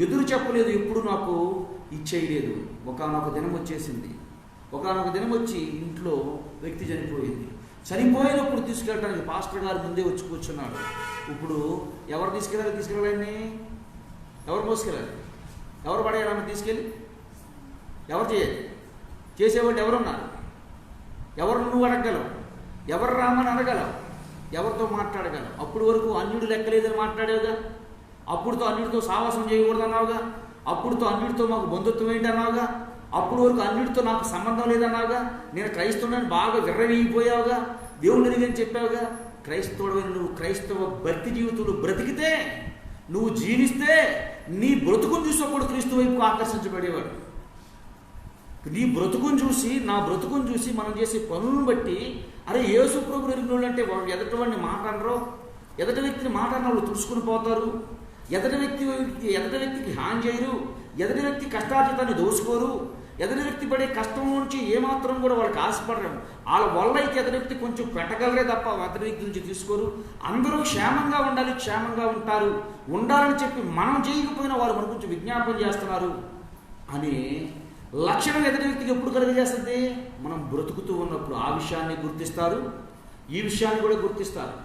ఎదురు చెప్పలేదు, ఎప్పుడు నాకు ఇచ్చేయలేదు. ఒకానొక దినం వచ్చేసింది. ఒకానొక దినం వచ్చి ఇంట్లో వ్యక్తి చనిపోయింది. చనిపోయినప్పుడు తీసుకెళ్ళడానికి పాస్టర్ గారు ముందే వచ్చి కూర్చున్నాడు. ఇప్పుడు ఎవరు తీసుకెళ్ళాలని ఎవరు మోసుకెళ్ళాలి? ఎవరు పడేయాలమ్మ తీసుకెళ్ళి? ఎవరు చేయాలి? చేసేవాళ్ళు ఎవరున్నారు? ఎవరు నువ్వు అడగగలవు? ఎవరు రామని అడగలవు? ఎవరితో మాట్లాడగలవు? అప్పుడు వరకు అన్యుడు లెక్కలేదని మాట్లాడేవుగా. అప్పుడుతో అన్యుడితో సావాసం చేయకూడదు అన్నావుగా. అప్పుడుతో అన్యుడితో మాకు బంధుత్వం ఏంటి అన్నావుగా. అప్పుడు వరకు అన్యుడితో నాకు సంబంధం లేదన్నావుగా. నేను క్రైస్తవుడని బాగా విర్రవీగిపోయావుగా. దేవుడిని అడిగని చెప్పావుగా. క్రైస్తవుడని నువ్వు క్రైస్తవ భక్తి జీవితంలో బ్రతికితే, నువ్వు జీవిస్తే నీ బ్రతుకుని చూసి అప్పుడు క్రీస్తు వైపు ఆకర్షించబడేవాడు. నీ బ్రతుకుని చూసి, నా బ్రతుకుని చూసి మనం చేసే పనులను బట్టి, అరే యేసు ప్రభువు ఎరిగిన వాళ్ళు అంటే ఎదుటి వాడిని మాట్లాడరు, ఎదుటి వ్యక్తిని మాట్లాడిన వాళ్ళు తుడుచుకుని పోతారు, ఎదుటి వ్యక్తికి హాని చేయరు, ఎదుటి వ్యక్తి కష్టార్జితాన్ని దోసుకోరు, ఎదుటి వ్యక్తి పడే కష్టం నుంచి ఏమాత్రం కూడా వాళ్ళకి ఆశపడరు. వాళ్ళ వల్ల అయితే ఎదుటి వ్యక్తి కొంచెం పెట్టగలరే తప్ప ఎదుటి వ్యక్తి నుంచి తీసుకోరు. అందరూ క్షేమంగా ఉండాలి, క్షేమంగా ఉంటారు, ఉండాలని చెప్పి మనం చేయకపోయినా వారు మన గురించి విజ్ఞాపన చేస్తున్నారు అని లక్షణం ఎదుటి వ్యక్తికి ఎప్పుడు కలుగజేస్తుంది? మనం బ్రతుకుతూ ఉన్నప్పుడు. ఆ విషయాన్ని గుర్తిస్తారు, ఈ విషయాన్ని కూడా గుర్తిస్తారు.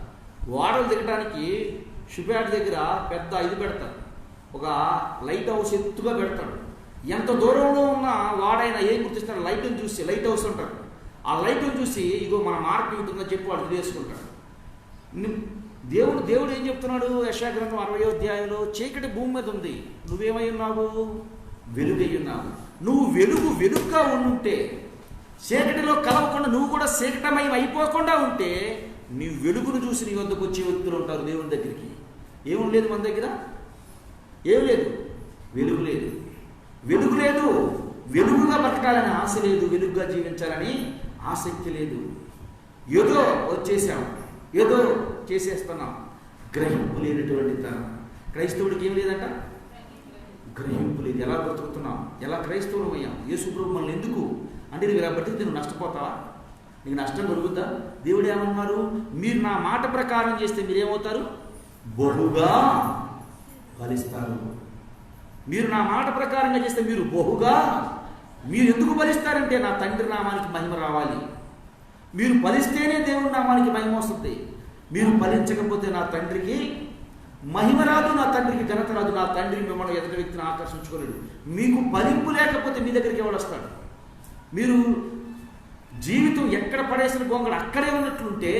ఓడలు దిగడానికి షిప్యార్డ్ దగ్గర పెద్ద ఇది పెడతారు, ఒక లైట్ హౌస్ ఎత్తుగా పెడతాడు. ఎంత దూరంలో ఉన్న వాడైనా ఏం గుర్తిస్తాడు? లైట్ని చూసి, లైట్ హౌస్ ఉంటాడు, ఆ లైట్ని చూసి ఇగో మన మార్పు ఉంటుందని చెప్పి వాడు తెలుసుకుంటాడు. దేవుడు ఏం చెప్తున్నాడు? యెషయా గ్రంథం 60వ అధ్యాయంలో, చీకటి భూమి మీద ఉంది, నువ్వేమై ఉన్నావు? వెలుగై ఉన్నావు. నువ్వు వెలుగుగా ఉంటే, చీకటిలో కలవకుండా నువ్వు కూడా చీకటమయం అయిపోకుండా ఉంటే, నీ వెలుగును చూసి నీ వద్దకు వచ్చే వ్యక్తులు ఉంటారు దేవుని దగ్గరికి. ఏం లేదు మన దగ్గర, ఏం లేదు, వెలుగు లేదు, వెలుగు లేదు. వెలుగుగా బతకాలని ఆశ లేదు, వెలుగుగా జీవించాలని ఆసక్తి లేదు. ఏదో వచ్చేసాం, ఏదో చేసేస్తున్నాం. గ్రహింపు లేనటువంటి తనం. క్రైస్తవుడికి ఏం లేదంట? గ్రహింపు లేదు. ఎలా బ్రతుకుతున్నాం, ఎలా క్రైస్తవులు అయ్యాం? యేసు ప్రభు మనల్ని ఎందుకు అంటే, నువ్వు ఇలా బతికితే నువ్వు నష్టపోతావా? నీకు నష్టం కలుగుద్దా? దేవుడు ఏమన్నారు? మీరు నా మాట ప్రకారం చేస్తే మీరేమవుతారు? బహుగా ఫలిస్తారు. మీరు నా మాట ప్రకారంగా చేస్తే మీరు బహుగా, మీరు ఎందుకు ఫలిస్తారంటే నా తండ్రి నామానికి మహిమ రావాలి. మీరు ఫలిస్తేనే దేవుడి నామానికి మహిమ వస్తుంది. మీరు ఫలించకపోతే నా తండ్రికి మహిమ రాదు, నా తండ్రికి ఘనత రాదు. నా తండ్రి మిమ్మల్ని ఎదుటి వ్యక్తిని ఆకర్షించుకోలేడు. మీకు ఫలింపు లేకపోతే మీ దగ్గరికి ఎవడు వస్తాడు? మీరు జీవితం ఎక్కడ పడేసిన గొంగడు అక్కడే ఉన్నట్లుంటే,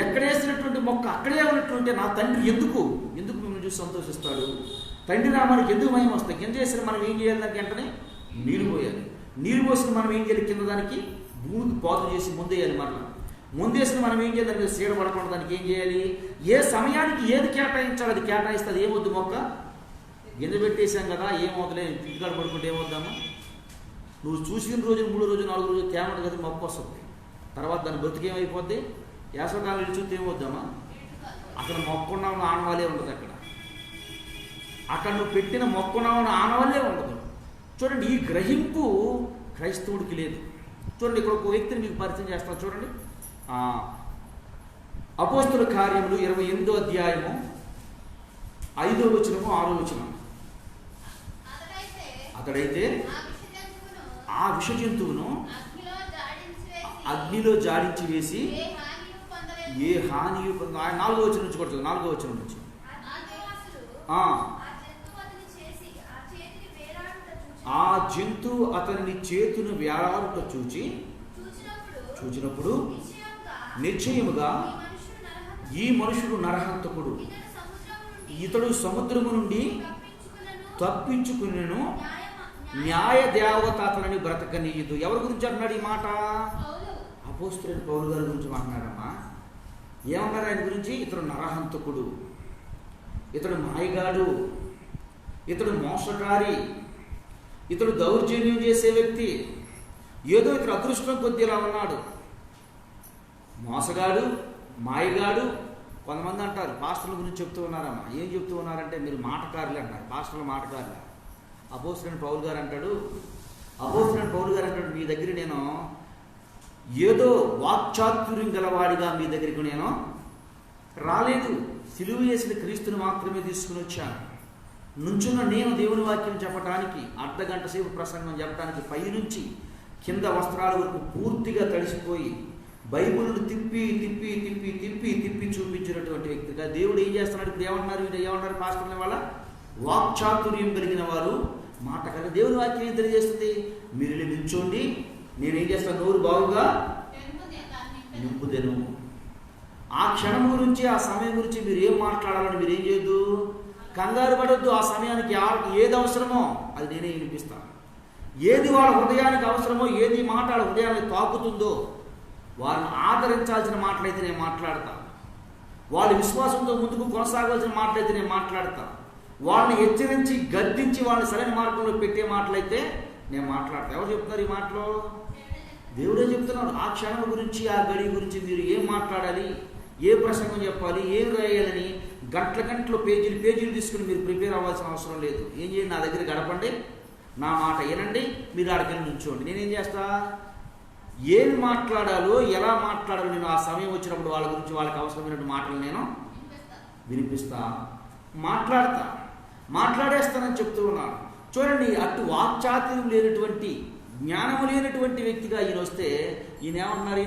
ఎక్కడేసినటువంటి మొక్క అక్కడే ఉన్నట్లుంటే, నా తండ్రి ఎందుకు మిమ్మల్ని చూసి సంతోషిస్తాడు? తండ్రి నామానికి ఎందుకు మహిమ వస్తుంది? కింద చేసిన మనం ఏం చేయాలి? దానికి వెంటనే నీరు పోయాలి. నీరు పోసిన మనం ఏం చేయాలి? కింద దానికి భూమికి పాదు చేసి ముందేయాలి. మరలా ముందేసిన మనం ఏం చేయాలి? దానికి సీడ పడకుండా దానికి ఏం చేయాలి? ఏ సమయానికి ఏది కేటాయించాలి అది కేటాయిస్తే అది ఏమొద్దు? మొక్క గింజ పెట్టేశాం కదా, ఏమవుతులే, పిటికాడు పడుకుంటే ఏమవుద్దామా? నువ్వు చూసిన రోజు 3 రోజు 4 రోజు తేమడు కదా, మొక్క వస్తుంది. తర్వాత దాని బతుకేమైపోద్ది? వేసవకాలం చూస్తే ఏమవుద్దామా? అక్కడ మొక్కున్నామని ఆనవాలే ఉండదు. అక్కడ నువ్వు పెట్టిన మొక్కున్నామని ఆనవాలే ఉండదు. చూడండి, ఈ గ్రహింపు క్రైస్తవుడికి లేదు. చూడండి, ఇక్కడ ఒక వ్యక్తిని మీకు పరిచయం చేస్తాను. చూడండి, అపోస్తుల కార్యములు 28వ అధ్యాయము 5వ వచనము 6వ వచనం. అతడైతే ఆ విష జంతువును అగ్నిలో జాడించి వేసి ఏ హాని 4వ వచనం నుంచి కొడుతుంది. 4వ వచనం నుంచి ఆ జంతువు అతని చేతును వేలాడుట చూచినప్పుడు నిశ్చయముగా ఈ మనుషుడు నరహంతకుడు, ఇతడు సముద్రము నుండి తప్పించుకునేను, న్యాయ దేవత అతనిని బ్రతకనీయదు. ఎవరి గురించి అంటున్నాడు ఈ మాట? అపోస్తలుడైన పౌలు గారి గురించి మాట్లాడమ్మా. ఏమన్నారు ఆయన గురించి? ఇతడు నరహంతకుడు, ఇతడు మాయగాడు, ఇతడు మోసకారి, ఇతడు దౌర్జన్యం చేసే వ్యక్తి. ఏదో ఇతడు అదృష్టం కొద్ది ఇలా ఉన్నాడు. మోసగాడు, మాయగాడు. కొంతమంది అంటారు పాస్టర్ల గురించి చెప్తూ ఉన్నారమ్మా. ఏం చెప్తూ ఉన్నారంటే, మీరు మాటకారులే అంటారు, పాస్టర్లు మాటకారులే. అపోస్తలుడైన పౌలు గారు అంటాడు, మీ దగ్గర నేను ఏదో వాక్చాతుర్యం గలవాడిగా మీ దగ్గరికి నేను రాలేదు. సిలువ వేసిన క్రీస్తుని మాత్రమే తీసుకుని వచ్చాను. నుంచున్న నేను దేవుని వాక్యం చెప్పడానికి, అర్ధగంట సేపు ప్రసంగం చెప్పడానికి పైనుంచి కింద వస్త్రాల వరకు పూర్తిగా తడిసిపోయి బైబిల్ను తిప్పి తిప్పి తిప్పి తిప్పి తిప్పి చూపించినటువంటి వ్యక్తిగా దేవుడు ఏం చేస్తున్నాడు? ఇప్పుడు ఏమన్నారు పాస్టర్ల వాళ్ళ వాక్చాతుర్యం కలిగిన వారు మాట కదా. దేవుని వాక్యం ఏం తెలియజేస్తుంది? మీరు వెళ్ళి నిల్చోండి, నేనేం చేస్తాను? నోరు బాగుగా నింపుదెను. ఆ క్షణం గురించి, ఆ సమయం గురించి మీరు ఏం మాట్లాడాలని మీరు ఏం చేయొద్దు, కంగారు పడొద్దు. ఆ సమయానికి ఏది అవసరమో అది నేనే వినిపిస్తాను. ఏది వాళ్ళ హృదయానికి అవసరమో, ఏది మాట వాళ్ళ హృదయాన్ని తాకుతుందో వారిని ఆదరించాల్సిన మాటలైతే నేను మాట్లాడతాను. వాళ్ళ విశ్వాసంతో ముందుకు కొనసాగాల్సిన మాటలైతే నేను మాట్లాడతాను. వాళ్ళని హెచ్చరించి గద్దించి వాళ్ళని సరైన మార్గంలో పెట్టే మాటలైతే నేను మాట్లాడతాను. ఎవరు చెప్తున్నారు ఈ మాటలో? దేవుడే చెప్తున్నాడు. ఆ క్షణం గురించి, ఆ గడి గురించి మీరు ఏం మాట్లాడాలి, ఏ ప్రసంగం చెప్పాలి, ఏం రాయాలని గంటలు పేజీలు తీసుకుని మీరు ప్రిపేర్ అవ్వాల్సిన అవసరం లేదు. ఏం చేయండి? నా దగ్గర గడపండి, నా మాట వినండి, మీరు ఆడికెళ్ళి నుంచోండి. నేనేం చేస్తా? ఏమి మాట్లాడాలో, ఎలా మాట్లాడాలో నేను ఆ సమయం వచ్చినప్పుడు వాళ్ళ గురించి, వాళ్ళకి అవసరమైన మాటలు నేను వినిపిస్తా, మాట్లాడేస్తానని చెప్తూ ఉన్నాను. చూడండి, అటు వాక్చాతుర్యం లేనటువంటి, జ్ఞానము లేనటువంటి వ్యక్తిగా ఈయన వస్తే ఈయన ఏమన్నారు?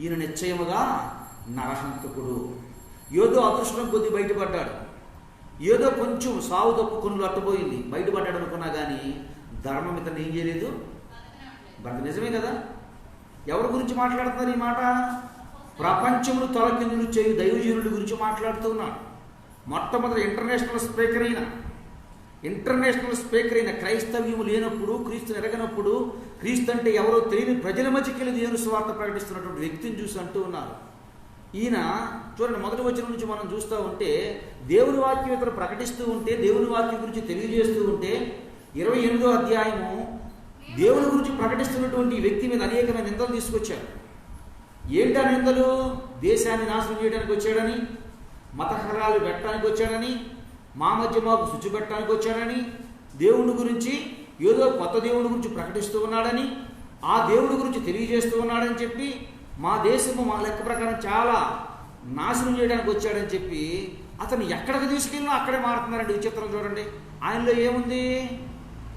ఈయన నిశ్చయముగా నరహంతకుడు. ఏదో అదృష్టం కొద్ది బయటపడ్డాడు, ఏదో కొంచెం సావు తప్పు కొనులు అట్టుపోయింది, బయటపడ్డాడు అనుకున్నా కానీ ధర్మం ఇతను ఏం చేయలేదు. బట్ నిజమే కదా. ఎవరి గురించి మాట్లాడుతున్నారు ఈ మాట? ప్రపంచమును తలకిందులు చేయు దైవజనుల గురించి మాట్లాడుతూ ఉన్నాడు. మొట్టమొదటి ఇంటర్నేషనల్ స్పీకర్ అయిన క్రైస్తవ్యము లేనప్పుడు, క్రీస్తుని ఎరగనప్పుడు, క్రీస్తు అంటే ఎవరో తెలియని ప్రజల మధ్యకి వెళ్ళి దేవుని సువార్త ప్రకటిస్తున్నటువంటి వ్యక్తిని చూసి అంటూ ఉన్నారు. ఈయన చూడండి, మొదటి వచనం నుంచి మనం చూస్తూ ఉంటే దేవుని వాక్యం ఇతను ప్రకటిస్తూ ఉంటే, దేవుని వాక్యం గురించి తెలియజేస్తూ ఉంటే 28వ అధ్యాయము దేవుని గురించి ప్రకటిస్తున్నటువంటి వ్యక్తి మీద అనేకమైన నిందలు తీసుకొచ్చారు. ఏంటా నిందలు? దేశాన్ని నాశనం చేయడానికి వచ్చాడని, మత కలహాలు పెట్టడానికి వచ్చాడని, మా మధ్య మాకు శుచి పెట్టడానికి వచ్చాడని, దేవుడి గురించి ఏదో కొత్త దేవుడి గురించి ప్రకటిస్తూ ఉన్నాడని, ఆ దేవుడి గురించి తెలియజేస్తూ ఉన్నాడని చెప్పి, మా దేశము మా లెక్క ప్రకారం చాలా నాశనం చేయడానికి వచ్చాడని చెప్పి అతను ఎక్కడికి తీసుకెళ్ళినా అక్కడే మారుతున్నారండి. విచిత్రం చూడండి. ఆయనలో ఏముంది?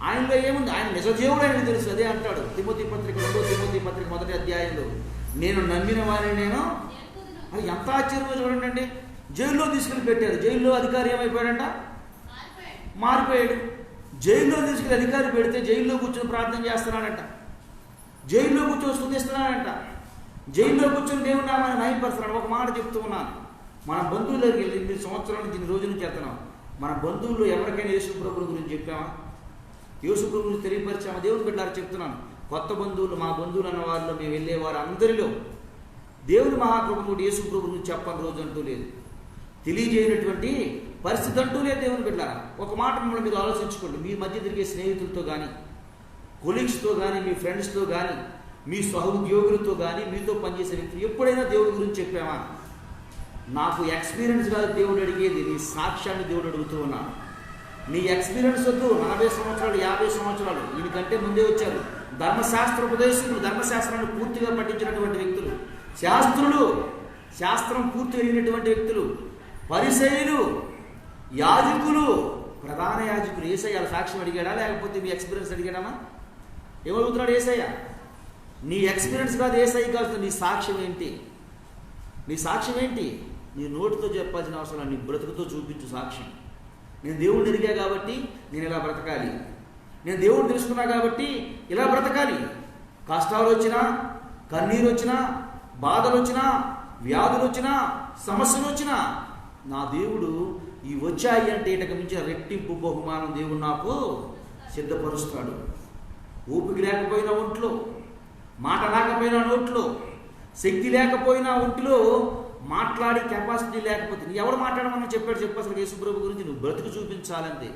ఆయన నిజ దేవుడు అని తెలుసు. అదే అంటాడు 2 తిమోతి పత్రిక మొదటి అధ్యాయంలో, నేను నమ్మిన వారిని నేను. అది ఎంత ఆశ్చర్యమో చూడండి. జైల్లో తీసుకెళ్ళి పెట్టారు. జైల్లో అధికారి ఏమైపోయాడంట? మారిపోయాడు. జైల్లో తీసుకెళ్ళి అధికారి పెడితే జైల్లో కూర్చొని ప్రార్థన చేస్తున్నాడంట, జైల్లో కూర్చొని స్తుతిస్తున్నాడంట, జైల్లో కూర్చొని దేవుని నామాన్ని మహిమపరుస్తున్నాడు. ఒక మాట చెప్తూ ఉన్నాను, మన బంధువుల దగ్గరికి వెళ్ళి 8 సంవత్సరాల నుంచి 2 రోజుల నుంచి చేస్తున్నాం. మన బంధువుల్లో ఎవరికైనా యేసు ప్రభువు గురించి చెప్పామా? యేసు ప్రభు గురించి తెలియపరిచామా? దేవుని బిడ్డలారా చెప్తున్నాను, కొత్త బంధువులు, మా బంధువులు అన్న వాళ్ళు, మేము వెళ్ళేవారు అందరిలో దేవుని మహాప్రభువుడు యేసు ప్రభు గురించి చెప్పని రోజు అంటూ లేదు, తెలియజేయనటువంటి పరిస్థితి అంటూ లేదు. దేవుని బిడ్డలారా, ఒక మాట మిమ్మల్ని మీరు ఆలోచించుకోండి. మీ మధ్య తిరిగే స్నేహితులతో కానీ, కొలీగ్స్తో కానీ, మీ ఫ్రెండ్స్తో కానీ, మీ సహోద్యోగులతో కానీ, మీతో పనిచేసే వ్యక్తులు ఎప్పుడైనా దేవుడి గురించి చెప్పామా? నాకు ఎక్స్పీరియన్స్ కాదు దేవుడు అడిగేది, నీ సాక్ష్యాన్ని దేవుడు అడుగుతూ ఉన్నాను. నీ ఎక్స్పీరియన్స్ వద్దు. 40 సంవత్సరాలు 50 సంవత్సరాలు దీనికంటే ముందే వచ్చారు ధర్మశాస్త్ర ఉపదేశకులు, ధర్మశాస్త్రాన్ని పూర్తిగా పఠించినటువంటి వ్యక్తులు, శాస్త్రులు, శాస్త్రం పూర్తి అయినటువంటి వ్యక్తులు, పరిసయ్యులు, యాజకులు, ప్రధాన యాజకులు. యేసయ్య సాక్ష్యం అడిగాడా లేకపోతే మీ ఎక్స్పీరియన్స్ అడిగాడమా? ఏమడుగుతున్నాడు యేసయ్య? నీ ఎక్స్పీరియన్స్ కాదు యేసయ్య కాదు, నీ సాక్ష్యం ఏంటి? నీ సాక్ష్యం ఏంటి? నీ నోటితో చెప్పాల్సిన అవసరం, నీ బ్రతుకుతో చూపించు సాక్ష్యం. నేను దేవుడిని ఎరిగా కాబట్టి నేను ఇలా బ్రతకాలి, నేను దేవుడిని తెలుసుకున్నా కాబట్టి ఇలా బ్రతకాలి. కష్టాలు వచ్చినా, కన్నీరు వచ్చినా, బాధలు వచ్చినా, వ్యాధులు వచ్చినా, సమస్యలు వచ్చినా, నా దేవుడు ఈ వచ్చాయి అంటే ఇటక మించిన రెట్టింపు బహుమానం దేవుడు నాకు సిద్ధపరుస్తాడు. ఊపిరి లేకపోయినా ఒంట్లో, మాట రాకపోయినా నోట్లో, శక్తి లేకపోయినా ఒంటిలో, మాట్లాడి కెపాసిటీ లేకపోతే ఎవరు మాట్లాడమని చెప్పాడు? అసలు యేసు ప్రభు గురించి నువ్వు బ్రతుకు చూపించాలంతే.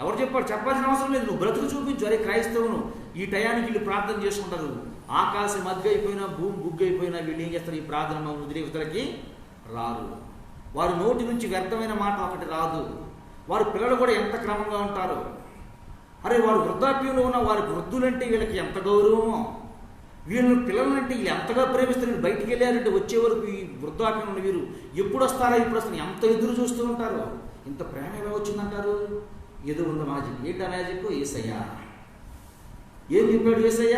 ఎవరు చెప్పాడు? చెప్పాల్సిన అవసరం లేదు, నువ్వు బ్రతుకు చూపించు. అరే క్రైస్తవును ఈ టయానికి వీళ్ళు ప్రార్థన చేసుకుంటారు, ఆకాశం మధ్య అయిపోయినా, భూమి బుగ్గు అయిపోయినా వీళ్ళు ఏం చేస్తారు? ఈ ప్రార్థన వదిలేవతలకి రారు. వారి నోటి నుంచి వ్యర్థమైన మాట ఒకటి రాదు. వారి పిల్లలు కూడా ఎంత క్రమంగా ఉంటారు. అరే వారు వృద్ధాప్యంలో ఉన్న వారి వృద్ధులంటే వీళ్ళకి ఎంత గౌరవమో, వీళ్ళు పిల్లలంటే వీళ్ళు ఎంతగా ప్రేమిస్తారు. బయటికి వెళ్ళారంటే వచ్చే వరకు ఈ వృద్ధాప్యం ఉన్న వీరు ఎప్పుడు వస్తారా ఇప్పుడు వస్తాను ఎంత ఎదురు చూస్తూ ఉంటారు. ఇంత ప్రేమ ఎలా వచ్చిందంటారు? ఏదో ఉంది మ్యాజిక్. ఏంటి ఆ మ్యాజిక్? యేసయ్య. ఏం చెప్పాడు యేసయ్య?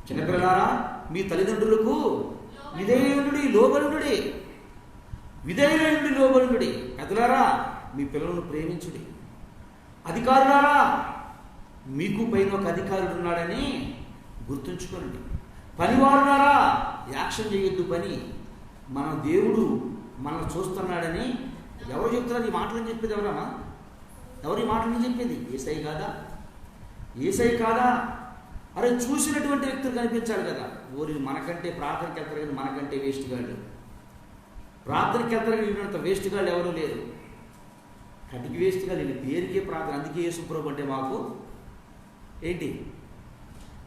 చిన్నపిల్లలారా మీ తల్లిదండ్రులకు విధేయుడి లోబలుడి, విధేయుడి లోబలుడి. పెద్దలారా మీ పిల్లలను ప్రేమించుడి. అధికారులారా మీకు పైన ఒక అధికారుడు ఉన్నాడని గుర్తుంచుకోండి. పనివారులారా యాక్షన్ చేయొద్దు పని. మన దేవుడు మనల్ని చూస్తున్నాడని ఎవరు చెప్తున్నారు? ఈ మాటలను చెప్పేది ఎవరమ్మా? ఎవరు ఈ మాటలను చెప్పేది? యేసయ్య కాదా? యేసయ్య కాదా? అరే చూసినటువంటి వ్యక్తులు కనిపించాలి కదా. ఊరి మనకంటే ప్రార్థనకి వెళ్తారు కానీ మనకంటే వేస్ట్ గాళ్ళు. ప్రార్థనకి వెళ్తారు కానీ వీళ్ళంత వేస్ట్ గాళ్ళు ఎవరూ లేరు. కటికి వేస్ట్ గాళ్ళు వీళ్ళ పేరుకే ప్రార్థన. అందుకే యేసుప్రభు అంటే మాకు ఏంటి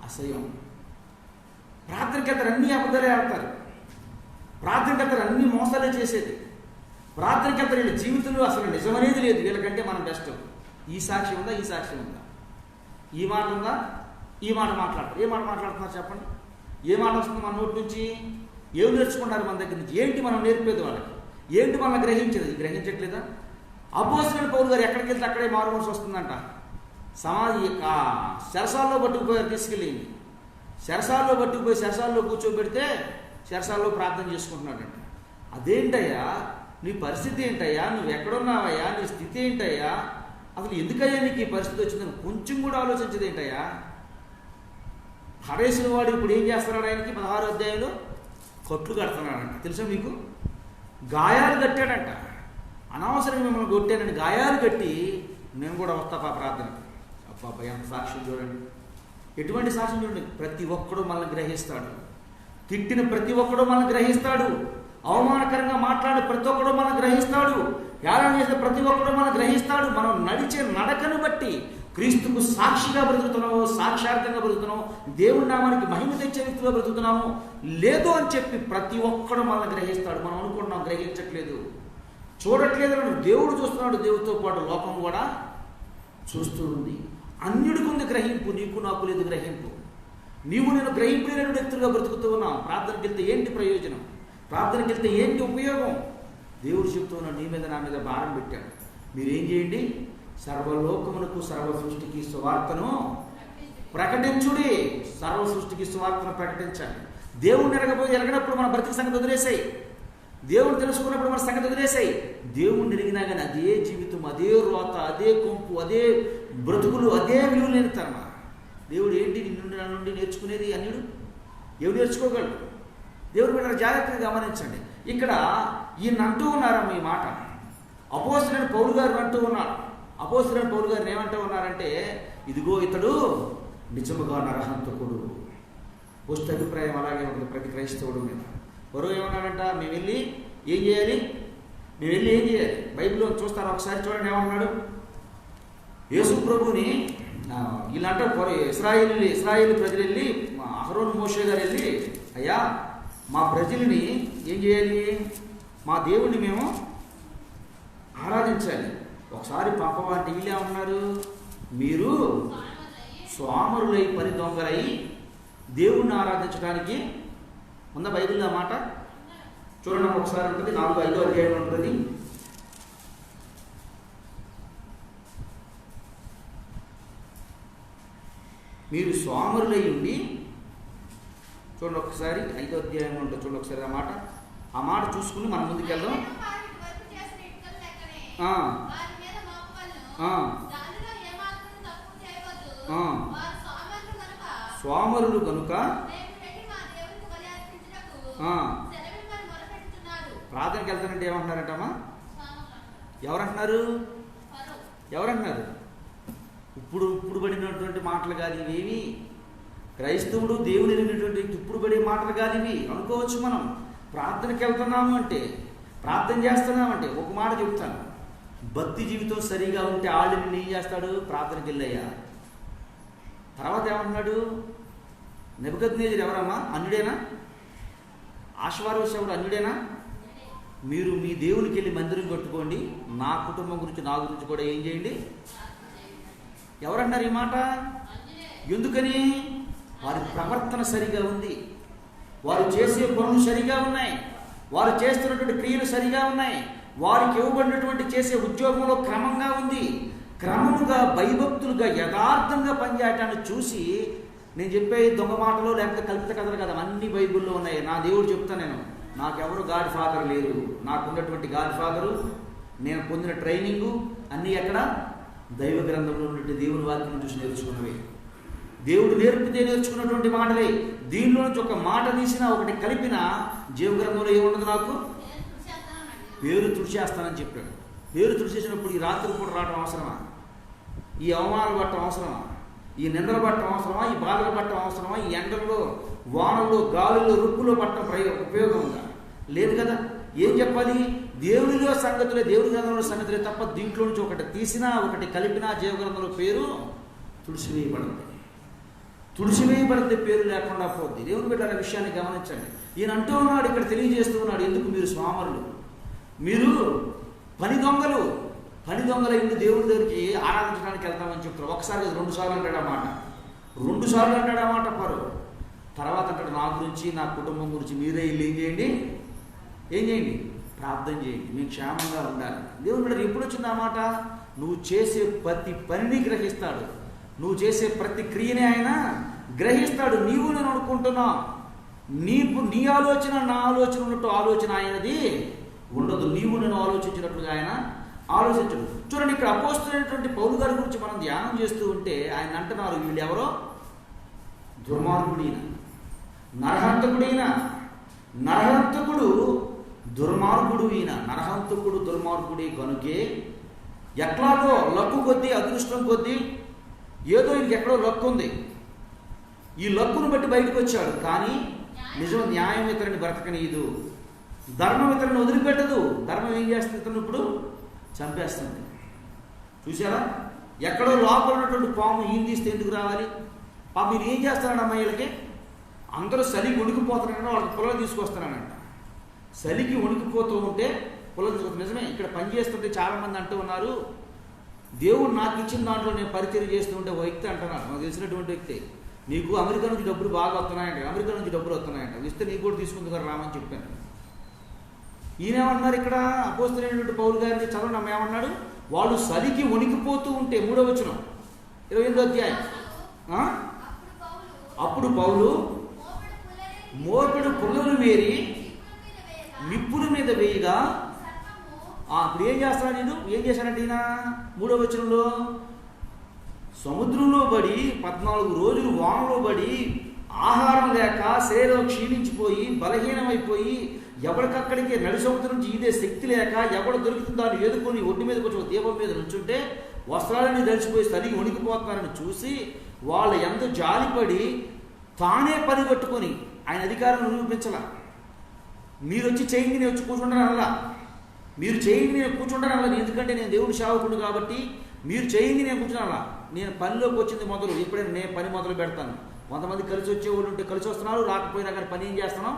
అసహ్యం. ప్రార్థనకి వెళ్తారు అన్నీ అబద్ధాలే ఆడతారు. ప్రార్థనకి వెళ్తారు అన్నీ మోసాలే చేసేది. ప్రార్థనకి వెళ్తారు వీళ్ళ జీవితంలో అసలు నిజమనేది లేదు. వీళ్ళకంటే మనం బెస్ట్. ఈ సాక్షి ఉందా? ఈ సాక్షి ఉందా? ఈ మాట ఉందా? ఈ మాట మాట్లాడతారు. ఏ మాట మాట్లాడుతున్నారు చెప్పండి? ఏ మాట వస్తుంది మన నోటి నుంచి? ఏం నేర్చుకుంటారు మన దగ్గర నుంచి? ఏంటి మనం నేర్పేది వాళ్ళకి? ఏంటి మనం గ్రహించేది? గ్రహించట్లేదా? అపోస్తలుడైన పౌలు గారు ఎక్కడికి వెళ్తే అక్కడే మారుమనసు వస్తుందంట. సమాధి శరసాల్లో పట్టుకుపోయారు, తీసుకెళ్ళి శరసాల్లో పట్టుకుపోయి శరసాల్లో కూర్చోబెడితే శరసాల్లో ప్రార్థన చేసుకుంటున్నాడంట. అదేంటయ్యా నీ పరిస్థితి ఏంటయ్యా? నువ్వు ఎక్కడున్నావయ్యా? నీ స్థితి ఏంటయ్యా? అసలు ఎందుకయ్యా నీకు ఈ పరిస్థితి వచ్చిందని కొంచెం కూడా ఆలోచించదు ఏంటయ్యా? హరేసిన వాడు ఇప్పుడు ఏం చేస్తున్నాడు? ఆయనకి 16వ అధ్యాయంలో కట్లు కడుతున్నాడంట. తెలుసా మీకు? గాయాలు కట్టాడంట. అనవసరంగా మిమ్మల్ని కొట్టానని గాయాలు కట్టి నేను కూడా వస్తా ప్రార్థనకి. అబ్బా ఎంత సాక్ష్యం చూడండి. ఎటువంటి సాక్ష్యం చూడండి. ప్రతి ఒక్కడు మనల్ని గ్రహిస్తాడు. తిట్టిన ప్రతి ఒక్కడు మనల్ని గ్రహిస్తాడు. అవమానకరంగా మాట్లాడిన ప్రతి ఒక్కడు మనం గ్రహిస్తాడు. యాగం చేసిన ప్రతి ఒక్కడు మనం గ్రహిస్తాడు. మనం నడిచే నడకను బట్టి క్రీస్తుకు సాక్షిగా బ్రతుకుతున్నాము, సాక్షార్థంగా బ్రతుకుతున్నాము, దేవుడి నామానికి మహిమ తెచ్చే వ్యక్తిగా బ్రతుకుతున్నాము లేదు అని చెప్పి ప్రతి ఒక్కడు మనల్ని గ్రహిస్తాడు. మనం అనుకుంటున్నాం గ్రహించట్లేదు, చూడట్లేదు. దేవుడు చూస్తున్నాడు. దేవుడితో పాటు లోకం కూడా చూస్తూ ఉంది. అన్యుడికి ఉంది గ్రహింపు, నీకు నాకు లేదు గ్రహింపు. నీవు నేను గ్రహింపు లేని వ్యక్తులుగా బ్రతుకుతూ ఉన్నాం. ప్రార్థనకి వెళ్తే ఏంటి ప్రయోజనం? ప్రార్థనకి వెళ్తే ఏంటి ఉపయోగం? దేవుడు చెప్తూ ఉన్నాడు, నీ మీద నా మీద భారం పెట్టాడు. మీరేం చేయండి? సర్వలోకమునకు సర్వ సృష్టికి సువార్తను ప్రకటించుడి. సర్వ సృష్టికి సువార్తను ప్రకటించాలి. దేవుడిని ఎరగనప్పుడు మన బ్రతికి సంగతి వదిలేసాయి. దేవుడు తెలుసుకున్నప్పుడు మన సంగతి వదిలేసాయి. దేవుడిని ఎరిగినా కానీ అదే జీవితం, అదే రోత, అదే కొంపు, అదే బ్రతుకులు, అదే విలువ లేని తరమ. దేవుడు ఏంటి నా నుండి నేర్చుకునేది? అన్యుడు ఎవరు నేర్చుకోగలడు? దేవుడు బిడ్డలు జాగ్రత్తగా గమనించండి. ఇక్కడ ఈయన అంటూ ఉన్నారమ్మ ఈ మాట. అపోస్తలుడైన పౌలు గారు అంటూ ఉన్నారు. అపోస్తలుడైన పౌలు గారిని ఏమంటూ ఉన్నారంటే, ఇదిగో ఇతడు నిజముగా నరహంతకుడు. పోస్ట్ అభిప్రాయం అలాగే ఉంటుంది ప్రతి క్రైస్తవుడు మీద. ఎవరో ఏమన్నాడంట, మేము వెళ్ళి ఏం చేయాలి? మేము వెళ్ళి ఏం చేయాలి? బైబిల్లో చూస్తారా ఒకసారి చూడండి. ఏమన్నాడు? యేసు ప్రభుని వీళ్ళంటే ఇస్రాయేల్ ప్రజలు వెళ్ళి, అహరోను మోషే గారు వెళ్ళి, అయ్యా మా ప్రజల్ని ఏం చేయాలి? మా దేవుణ్ణి మేము ఆరాధించాలి, ఒకసారి పంపమంటే వీళ్ళు ఏమన్నారు? మీరు స్వామరులై పని దొంగలై దేవుణ్ణి ఆరాధించడానికి ఉందా బైబిల్లో ఆ మాట? చూడండి ఒకసారి ఉంటుంది. 4-5 అధ్యాయం ఉంటుంది. మీరు స్వామరులై ఉండి, చూడండి ఒకసారి 5వ అధ్యాయం ఉంటుంది. చూడండి ఒకసారి ఆ మాట చూసుకుని మనం ముందుకు వెళ్దాం. స్వామరులు కనుక ప్రార్థనకి వెళ్తానంటే ఏమంటున్నారంటమ్మా? ఎవరంటున్నారు? ఇప్పుడు పడినటువంటి మాటలు కాదు ఇవేమి. క్రైస్తవుడు దేవుని ఎరిగినటువంటి ఇప్పుడు పడే మాటలు కాదు ఇవి అనుకోవచ్చు మనం. ప్రార్థనకి వెళ్తున్నాము అంటే, ప్రార్థన చేస్తున్నామంటే ఒక మాట చెప్తాను. భక్తి జీవితం సరిగా ఉంటే ఆళ్ళని ఏం చేస్తాడు? ప్రార్థనకి వెళ్ళయ్యా. తర్వాత ఏమంటున్నాడు? నెబుకద్నెజరు ఎవరమ్మా? అన్యుడేనా? ఆశ్వారోషవుడు అన్యుడేనా? మీరు మీ దేవునికి వెళ్ళి మందిరం కట్టుకోండి, నా కుటుంబం గురించి నా గురించి కూడా ఏం చేయండి? ఎవరన్నారు ఈ మాట? ఎందుకని? వారి ప్రవర్తన సరిగా ఉంది, వారు చేసే పనులు సరిగా ఉన్నాయి, వారు చేస్తున్నటువంటి క్రియలు సరిగా ఉన్నాయి, వారికి ఇవ్వబడినటువంటి చేసే ఉద్యోగంలో క్రమంగా ఉంది. క్రమముగా భయభక్తులుగా యథార్థంగా పనిచేయటాన్ని చూసి, నేను చెప్పే దొంగ మాటలు లేకపోతే కల్పిత కథలు కదా, అన్ని బైబిల్లో ఉన్నాయి. నా దేవుడు చెప్తాను, నేను నాకెవరు గాడ్ ఫాదర్ లేరు. నాకున్నటువంటి గాడ్ ఫాదరు, నేను పొందిన ట్రైనింగు అన్నీ ఎక్కడ? దైవ గ్రంథంలో ఉన్నటువంటి దేవుని వాక్యం చూసి నేర్చుకున్నవే. దేవుడు నేర్పితే నేర్చుకున్నటువంటి మాటలే. దీనిలో నుంచి ఒక మాట తీసినా ఒకటి కలిపినా జీవ గ్రంథంలో ఏముండదు, నాకు పేరు తుడిచేస్తానని చెప్పాడు. పేరు తుడిచేసినప్పుడు ఈ రాత్రి పూట రావడం అవసరమా? ఈ అవమానాలు పట్టడం అవసరమా? ఈ నిందలు పట్టడం అవసరమా? ఈ బాధలు పట్టడం అవసరమా? ఈ ఎండల్లో, వానల్లో, గాలుల్లో, రుప్పులో పట్టడం ఉపయోగం ఉందా? లేదు కదా. ఏం చెప్పాలి? దేవుడిలో సంగతులే, దేవుడి గ్రంథంలో సంగతులే తప్ప దీంట్లో నుంచి ఒకటి తీసినా ఒకటి కలిపినా జీవ గ్రంథంలో పేరు తుడిసివేయబడింది. తుడిసివేయబడితే పేరు లేకుండా పోద్ది. దేవుని బిడ్డల విషయాన్ని గమనించండి. ఈయన అంటూ ఉన్నాడు, ఇక్కడ తెలియజేస్తూ ఉన్నాడు, ఎందుకు మీరు స్వామరులు, మీరు పని దొంగలు, పని దొంగల ఇంటి దేవుడి దగ్గరికి ఆరాధించడానికి వెళ్తామని చెప్తారు. ఒకసారి 2 సార్లు అంటాడు అన్నమాట, 2 సార్లు అంటాడు అన్నమాట పరు. తర్వాత అంటాడు, నా గురించి, నా కుటుంబం గురించి మీరే ఇల్లు ఏం చేయండి, ప్రార్థన చేయండి, మేము క్షేమంగా ఉండాలి. దేవుని బిడ్డ ఎప్పుడు వచ్చింది అన్నమాట? నువ్వు చేసే ప్రతి పనిని గ్రహిస్తాడు, నువ్వు చేసే ప్రతి క్రియని ఆయన గ్రహిస్తాడు. నీవు నేను అనుకుంటున్నా, నీ ఆలోచన నా ఆలోచన ఉన్నట్టు ఆలోచన ఆయనది ఉండదు. నీవు నేను ఆలోచించినట్లుగా ఆయన ఆలోచించడు. చూడండి, ఇక్కడ అపోస్తలుడైనటువంటి పౌలు గారి గురించి మనం ధ్యానం చేస్తూ ఉంటే ఆయన అంటున్నారు, వీళ్ళు ఎవరో? దుర్మార్గుడైన, నరహంతకుడైన, నరహంతకుడు దుర్మార్గుడు ఈయన. నరహంతకుడు దుర్మార్గుడే కనుకే ఎట్లాగో లక్కు కొద్దీ, అదృష్టం కొద్దీ ఏదో ఇంక ఎక్కడో లక్కు ఉంది, ఈ లక్కును బట్టి బయటకు వచ్చాడు. కానీ నిజం న్యాయం ఇతరుని బ్రతకనీయదు, ధర్మం ఇతరుని వదిలిపెట్టదు. ధర్మం ఏం చేస్తుంది? ఇతరుని ఇప్పుడు చంపేస్తుంది. చూసారా? ఎక్కడో లోపల ఉన్నటువంటి పాము ఈయన తీస్తే ఎందుకు రావాలి? పాపం మీరు ఏం చేస్తారంట అమ్మాయిలకి? అందరూ చలికి వణికిపోతున్నారంటే వాళ్ళకి పుల్లలు తీసుకొస్తున్నానంట. చలికి వణికిపోతూ ఉంటే పుల్లలు తీసుకొస్తారు. నిజమే, ఇక్కడ పని చేస్తుంటే చాలామంది అంటూ ఉన్నారు, దేవుడు నాకు ఇచ్చిన దాంట్లో నేను పరిచయం చేస్తూ ఉంటే ఓ వ్యక్తి అంటున్నాడు, నాకు తెలిసినటువంటి వ్యక్తి, నీకు అమెరికా నుంచి డబ్బులు బాగా వస్తున్నాయంట, అమెరికా నుంచి డబ్బులు వస్తున్నాయంట, ఇస్తే నీకు కూడా తీసుకుంది కదా రామని చెప్పాను. ఈయనేమన్నారు ఇక్కడ? అపోస్తలుడైనటువంటి పౌలు గారిని చదవండి అమ్మ, ఏమన్నాడు? వాళ్ళు చలికి వణికిపోతూ ఉంటే, 3వ వచనం 28వ అధ్యాయం. అప్పుడు పౌలు మోపెడు పుల్లలు వేరి నిప్పుల మీద వేయగా, ఇప్పుడు ఏం చేస్తాడు? నేను ఏం చేశానంటే ఈయన 3వ వచనంలో, సముద్రంలో పడి 14 రోజులు వానలో పడి ఆహారం లేక శరీరం క్షీణించిపోయి బలహీనమైపోయి ఎవరికక్కడికి నడి సముద్రం నుంచి ఇదే శక్తి లేక ఎవడు దొరుకుతుందో దాన్ని ఏదుకొని ఒడ్డు మీద కొంచెం దీపం మీద నుంచుంటే వస్త్రాలన్నీ దడిచిపోయి సరిగి వణికిపోతున్నారని చూసి వాళ్ళు ఎంత జాలిపడి తానే పని కట్టుకొని, ఆయన అధికారం నిరూపించాల. మీరు వచ్చి చేయండి, నేను వచ్చి కూర్చుంటాను అలా, మీరు చేయండి నేను కూర్చుంటాను అలా, ఎందుకంటే నేను దేవుడు సేవకుడు కాబట్టి మీరు చేయండి నేను కూర్చున్నాను. నేను పనిలోకి వచ్చింది మొదలు, ఎప్పుడైనా నేను పని మొదలు పెడతాను. కొంతమంది కలిసి వచ్చే వాళ్ళు ఉంటే కలిసి వస్తున్నారు, రాకపోయినా కానీ పని ఏం చేస్తున్నాం?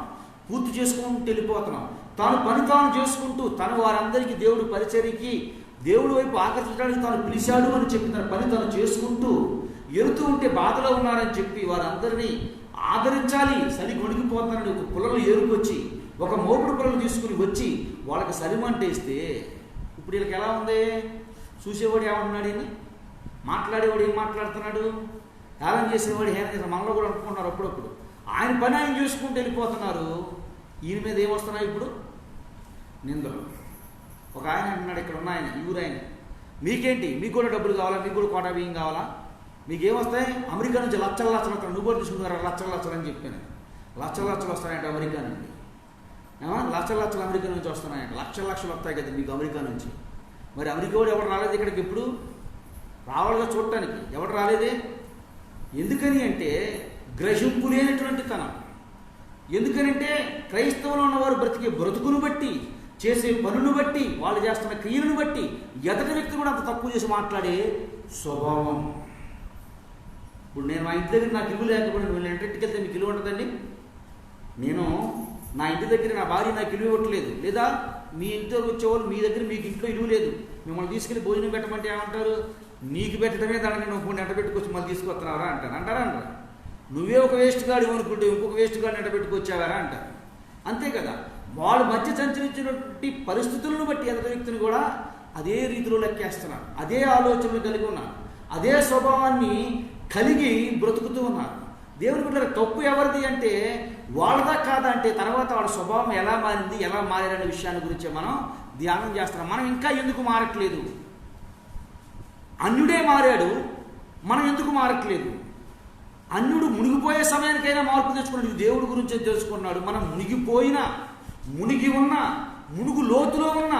పూర్తి చేసుకుంటూ వెళ్ళిపోతున్నాం. తాను పని తాను చేసుకుంటూ, తను వారందరికీ దేవుడు పరిచర్యకి, దేవుడి వైపు ఆకర్షించడానికి తాను పిలిచాడు అని చెప్పి తన పని తాను చేసుకుంటూ ఎరుతూ ఉంటే బాధలో ఉన్నారని చెప్పి వారందరినీ ఆదరించాలి. సరి వణికిపోతున్నారని ఒక పుల్లలు ఏరుకొచ్చి, ఒక మోపుడు పుల్లలు తీసుకుని వచ్చి వాళ్ళకి సరిమంటేస్తే, ఇప్పుడు వీళ్ళకి ఎలా ఉంది? చూసేవాడు ఏమన్నాడు, ఈయన మాట్లాడేవాడు ఏం మాట్లాడుతున్నాడు, హేళన చేసేవాడు హేళన చేసిన మనలో కూడా అనుకుంటున్నారు. అప్పుడప్పుడు ఆయన పని ఆయన చూసుకుంటూ వెళ్ళిపోతున్నారు. ఈయన మీద ఏమొస్తున్నాయి ఇప్పుడు? నిందలు. ఒక ఆయన అంటున్నాడు, ఇక్కడ ఉన్న ఆయన, ఈ ఊరు ఆయన, మీకేంటి, మీకు కూడా డబ్బులు కావాలా, మీకు కూడా కోటా బియ్యం కావాలా, మీకు ఏమొస్తాయి? అమెరికా నుంచి లక్షలు లక్షలు వస్తాయి, నువ్వు కూడా తీసుకుంటారా లక్షలు లక్షలు అని చెప్పాను. లక్షలు లక్షలు వస్తాయంట అమెరికా నుండి, లక్షల లక్షలు అమెరికా నుంచి వస్తున్నాయంట. లక్షల లక్షలు వస్తాయి కదా మీకు అమెరికా నుంచి. మరి అమెరికా వాడు ఎవరు రాలేదు ఇక్కడికి? ఎప్పుడు రావాలిగా చూడటానికి, ఎవరు రాలేదే? ఎందుకని అంటే గ్రహింపు లేనటువంటి తనం. ఎందుకనంటే క్రైస్తవులు ఉన్నవారు బ్రతికే బ్రతుకును బట్టి, చేసే పనులను బట్టి, వాళ్ళు చేస్తున్న క్రియలను బట్టి ఎదటి వ్యక్తి కూడా అంత తక్కువ చేసి మాట్లాడే స్వభావం. ఇప్పుడు నేను మా ఇంటి దగ్గర నాకు ఇల్లు లేకపోతే నేను ఇంటికి వెళ్తే మీకు ఇల్లు ఉంటుందండి? నేను నా ఇంటి దగ్గర నా భార్య నాకు ఇల్లు ఇవ్వట్లేదు, లేదా మీ ఇంటికి వచ్చేవాళ్ళు మీ దగ్గర మీకు ఇంట్లో ఇల్లు లేదు, మిమ్మల్ని తీసుకెళ్ళి భోజనం పెట్టమంటే ఏమంటారు? నీకు పెట్టడమే దానికి నువ్వు ఎంట పెట్టుకొచ్చి మళ్ళీ తీసుకొస్తున్నారా అంటారు. అంటారా? నువ్వే ఒక వేస్ట్ గాడి అనుకుంటే ఇంకొక వేస్ట్ గాడిని ఎడబెట్టుకొచ్చావారా అంటారు. అంతే కదా, వాడు మధ్య సంచరించినటువంటి పరిస్థితులను బట్టి ఎదుటి వ్యక్తిని కూడా అదే రీతిలో లెక్కేస్తున్నారు, అదే ఆలోచనలు కలిగి ఉన్నారు, అదే స్వభావాన్ని కలిగి బ్రతుకుతూ ఉన్నారు. దేవుని బిడ్డల తప్పు ఎవరిది అంటే వాళ్ళదా కాదా అంటే తర్వాత వాళ్ళ స్వభావం ఎలా మారింది, ఎలా మారారనే విషయాన్ని గురించి మనం ధ్యానం చేస్తున్నాం. మనం ఇంకా ఎందుకు మారట్లేదు? అన్యుడే మారాడు, మనం ఎందుకు మారట్లేదు? అన్యుడు మునిగిపోయే సమయానికైనా మార్పు తెచ్చుకున్నాడు, దేవుడి గురించి తెలుసుకున్నాడు. మనం మునిగి ఉన్న మునుగు లోతులో ఉన్న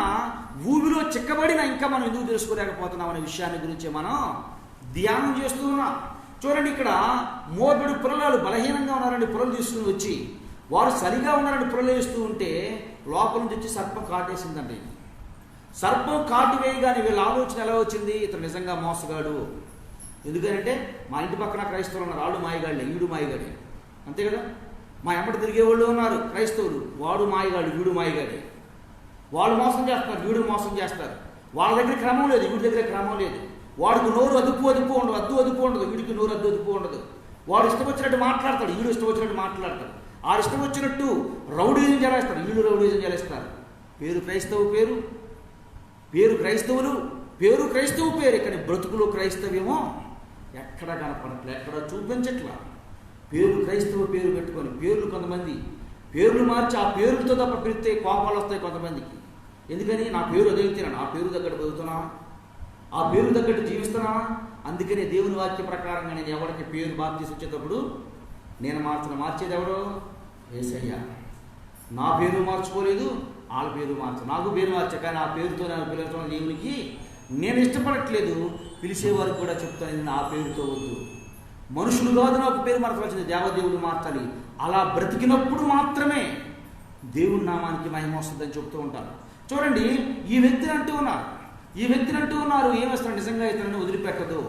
ఊబిలో చిక్కబడిన ఇంకా మనం ఎందుకు తెలుసుకోలేకపోతున్నాం అనే విషయాన్ని గురించి మనం ధ్యానం చేస్తూ ఉన్నాం. చూడండి, ఇక్కడ మోబెడు పిల్లలు బలహీనంగా ఉన్నారండి, పిల్లలు తీసుకుని వచ్చి వారు సరిగా ఉన్నారని పిల్లలు వేస్తూ ఉంటే లోపల నుంచి వచ్చి సర్పం కాటేసిందండి. సర్పం కాటు వేయగానే వీళ్ళ ఆలోచన ఎలా వచ్చింది? ఇతను నిజంగా మోసగాడు. ఎందుకంటే మా ఇంటి పక్కన క్రైస్తవులు ఉన్నారు, వాళ్ళు మాయగాళ్ళే, వీడు మాయగాడే, అంతే కదా. మా ఎమ్మటి తిరిగే వాళ్ళు ఉన్నారు క్రైస్తవులు, వాడు మాయగాడు, వీడు మాయగాడే. వాళ్ళు మోసం చేస్తారు, వీడు మోసం చేస్తారు. వాళ్ళ దగ్గర క్రమం లేదు, వీడి దగ్గర క్రమం లేదు. వాడికి నోరు అదుపు ఉండదు, వీడికి నోరు అదుపు ఉండదు. వాడు ఇష్టం వచ్చినట్టు మాట్లాడతాడు, వీడు ఇష్టం వచ్చినట్టు మాట్లాడతాడు. వాడు ఇష్టం వచ్చినట్టు రౌడీజం చేస్తారు, వీళ్ళు రౌడీజం చేస్తారు. పేరు క్రైస్తవు పేరు, కానీ బ్రతుకులో క్రైస్తవ్యమో ఎక్కడ కనపడట్లే, ఎక్కడ చూపించట్లా. పేరు క్రైస్తవ పేరు పెట్టుకొని పేర్లు, కొంతమంది పేర్లు మార్చి ఆ పేరుతో తప్ప పిలిస్తే కోపాలు వస్తాయి కొంతమందికి. ఎందుకని? నా పేరు అదేతున్నాను, ఆ పేరు తగ్గట్టు బతుకుతున్నా, ఆ పేరు తగ్గట్టు జీవిస్తున్నా. అందుకనే దేవుని వాక్య ప్రకారంగా నేను ఎవరికి పేరు బాప్తీసు వచ్చేటప్పుడు నేను మార్చేది ఎవడో? యేసయ్య. నా పేరు మార్చుకోలేదు, వాళ్ళ పేరు నాకు పేరు మార్చా, కానీ ఆ పేరుతో నేను పిలుస్తున్న దేవునికి నేను ఇష్టపడట్లేదు. పిలిచేవారికి కూడా చెప్తాను, నా పేరుతో వద్దు. మనుషులు కాదు నాకు పేరు మార్చవలసింది, దేవదేవుడు మార్చాలి. అలా బ్రతికినప్పుడు మాత్రమే దేవుని నామానికి మహిమ వస్తుందని చెప్తూ ఉంటారు. చూడండి, ఈ వ్యక్తిని అంటూ ఉన్నారు ఏమేస్తారు? నిజంగా ఇతరులను వదిలిపెట్టదు.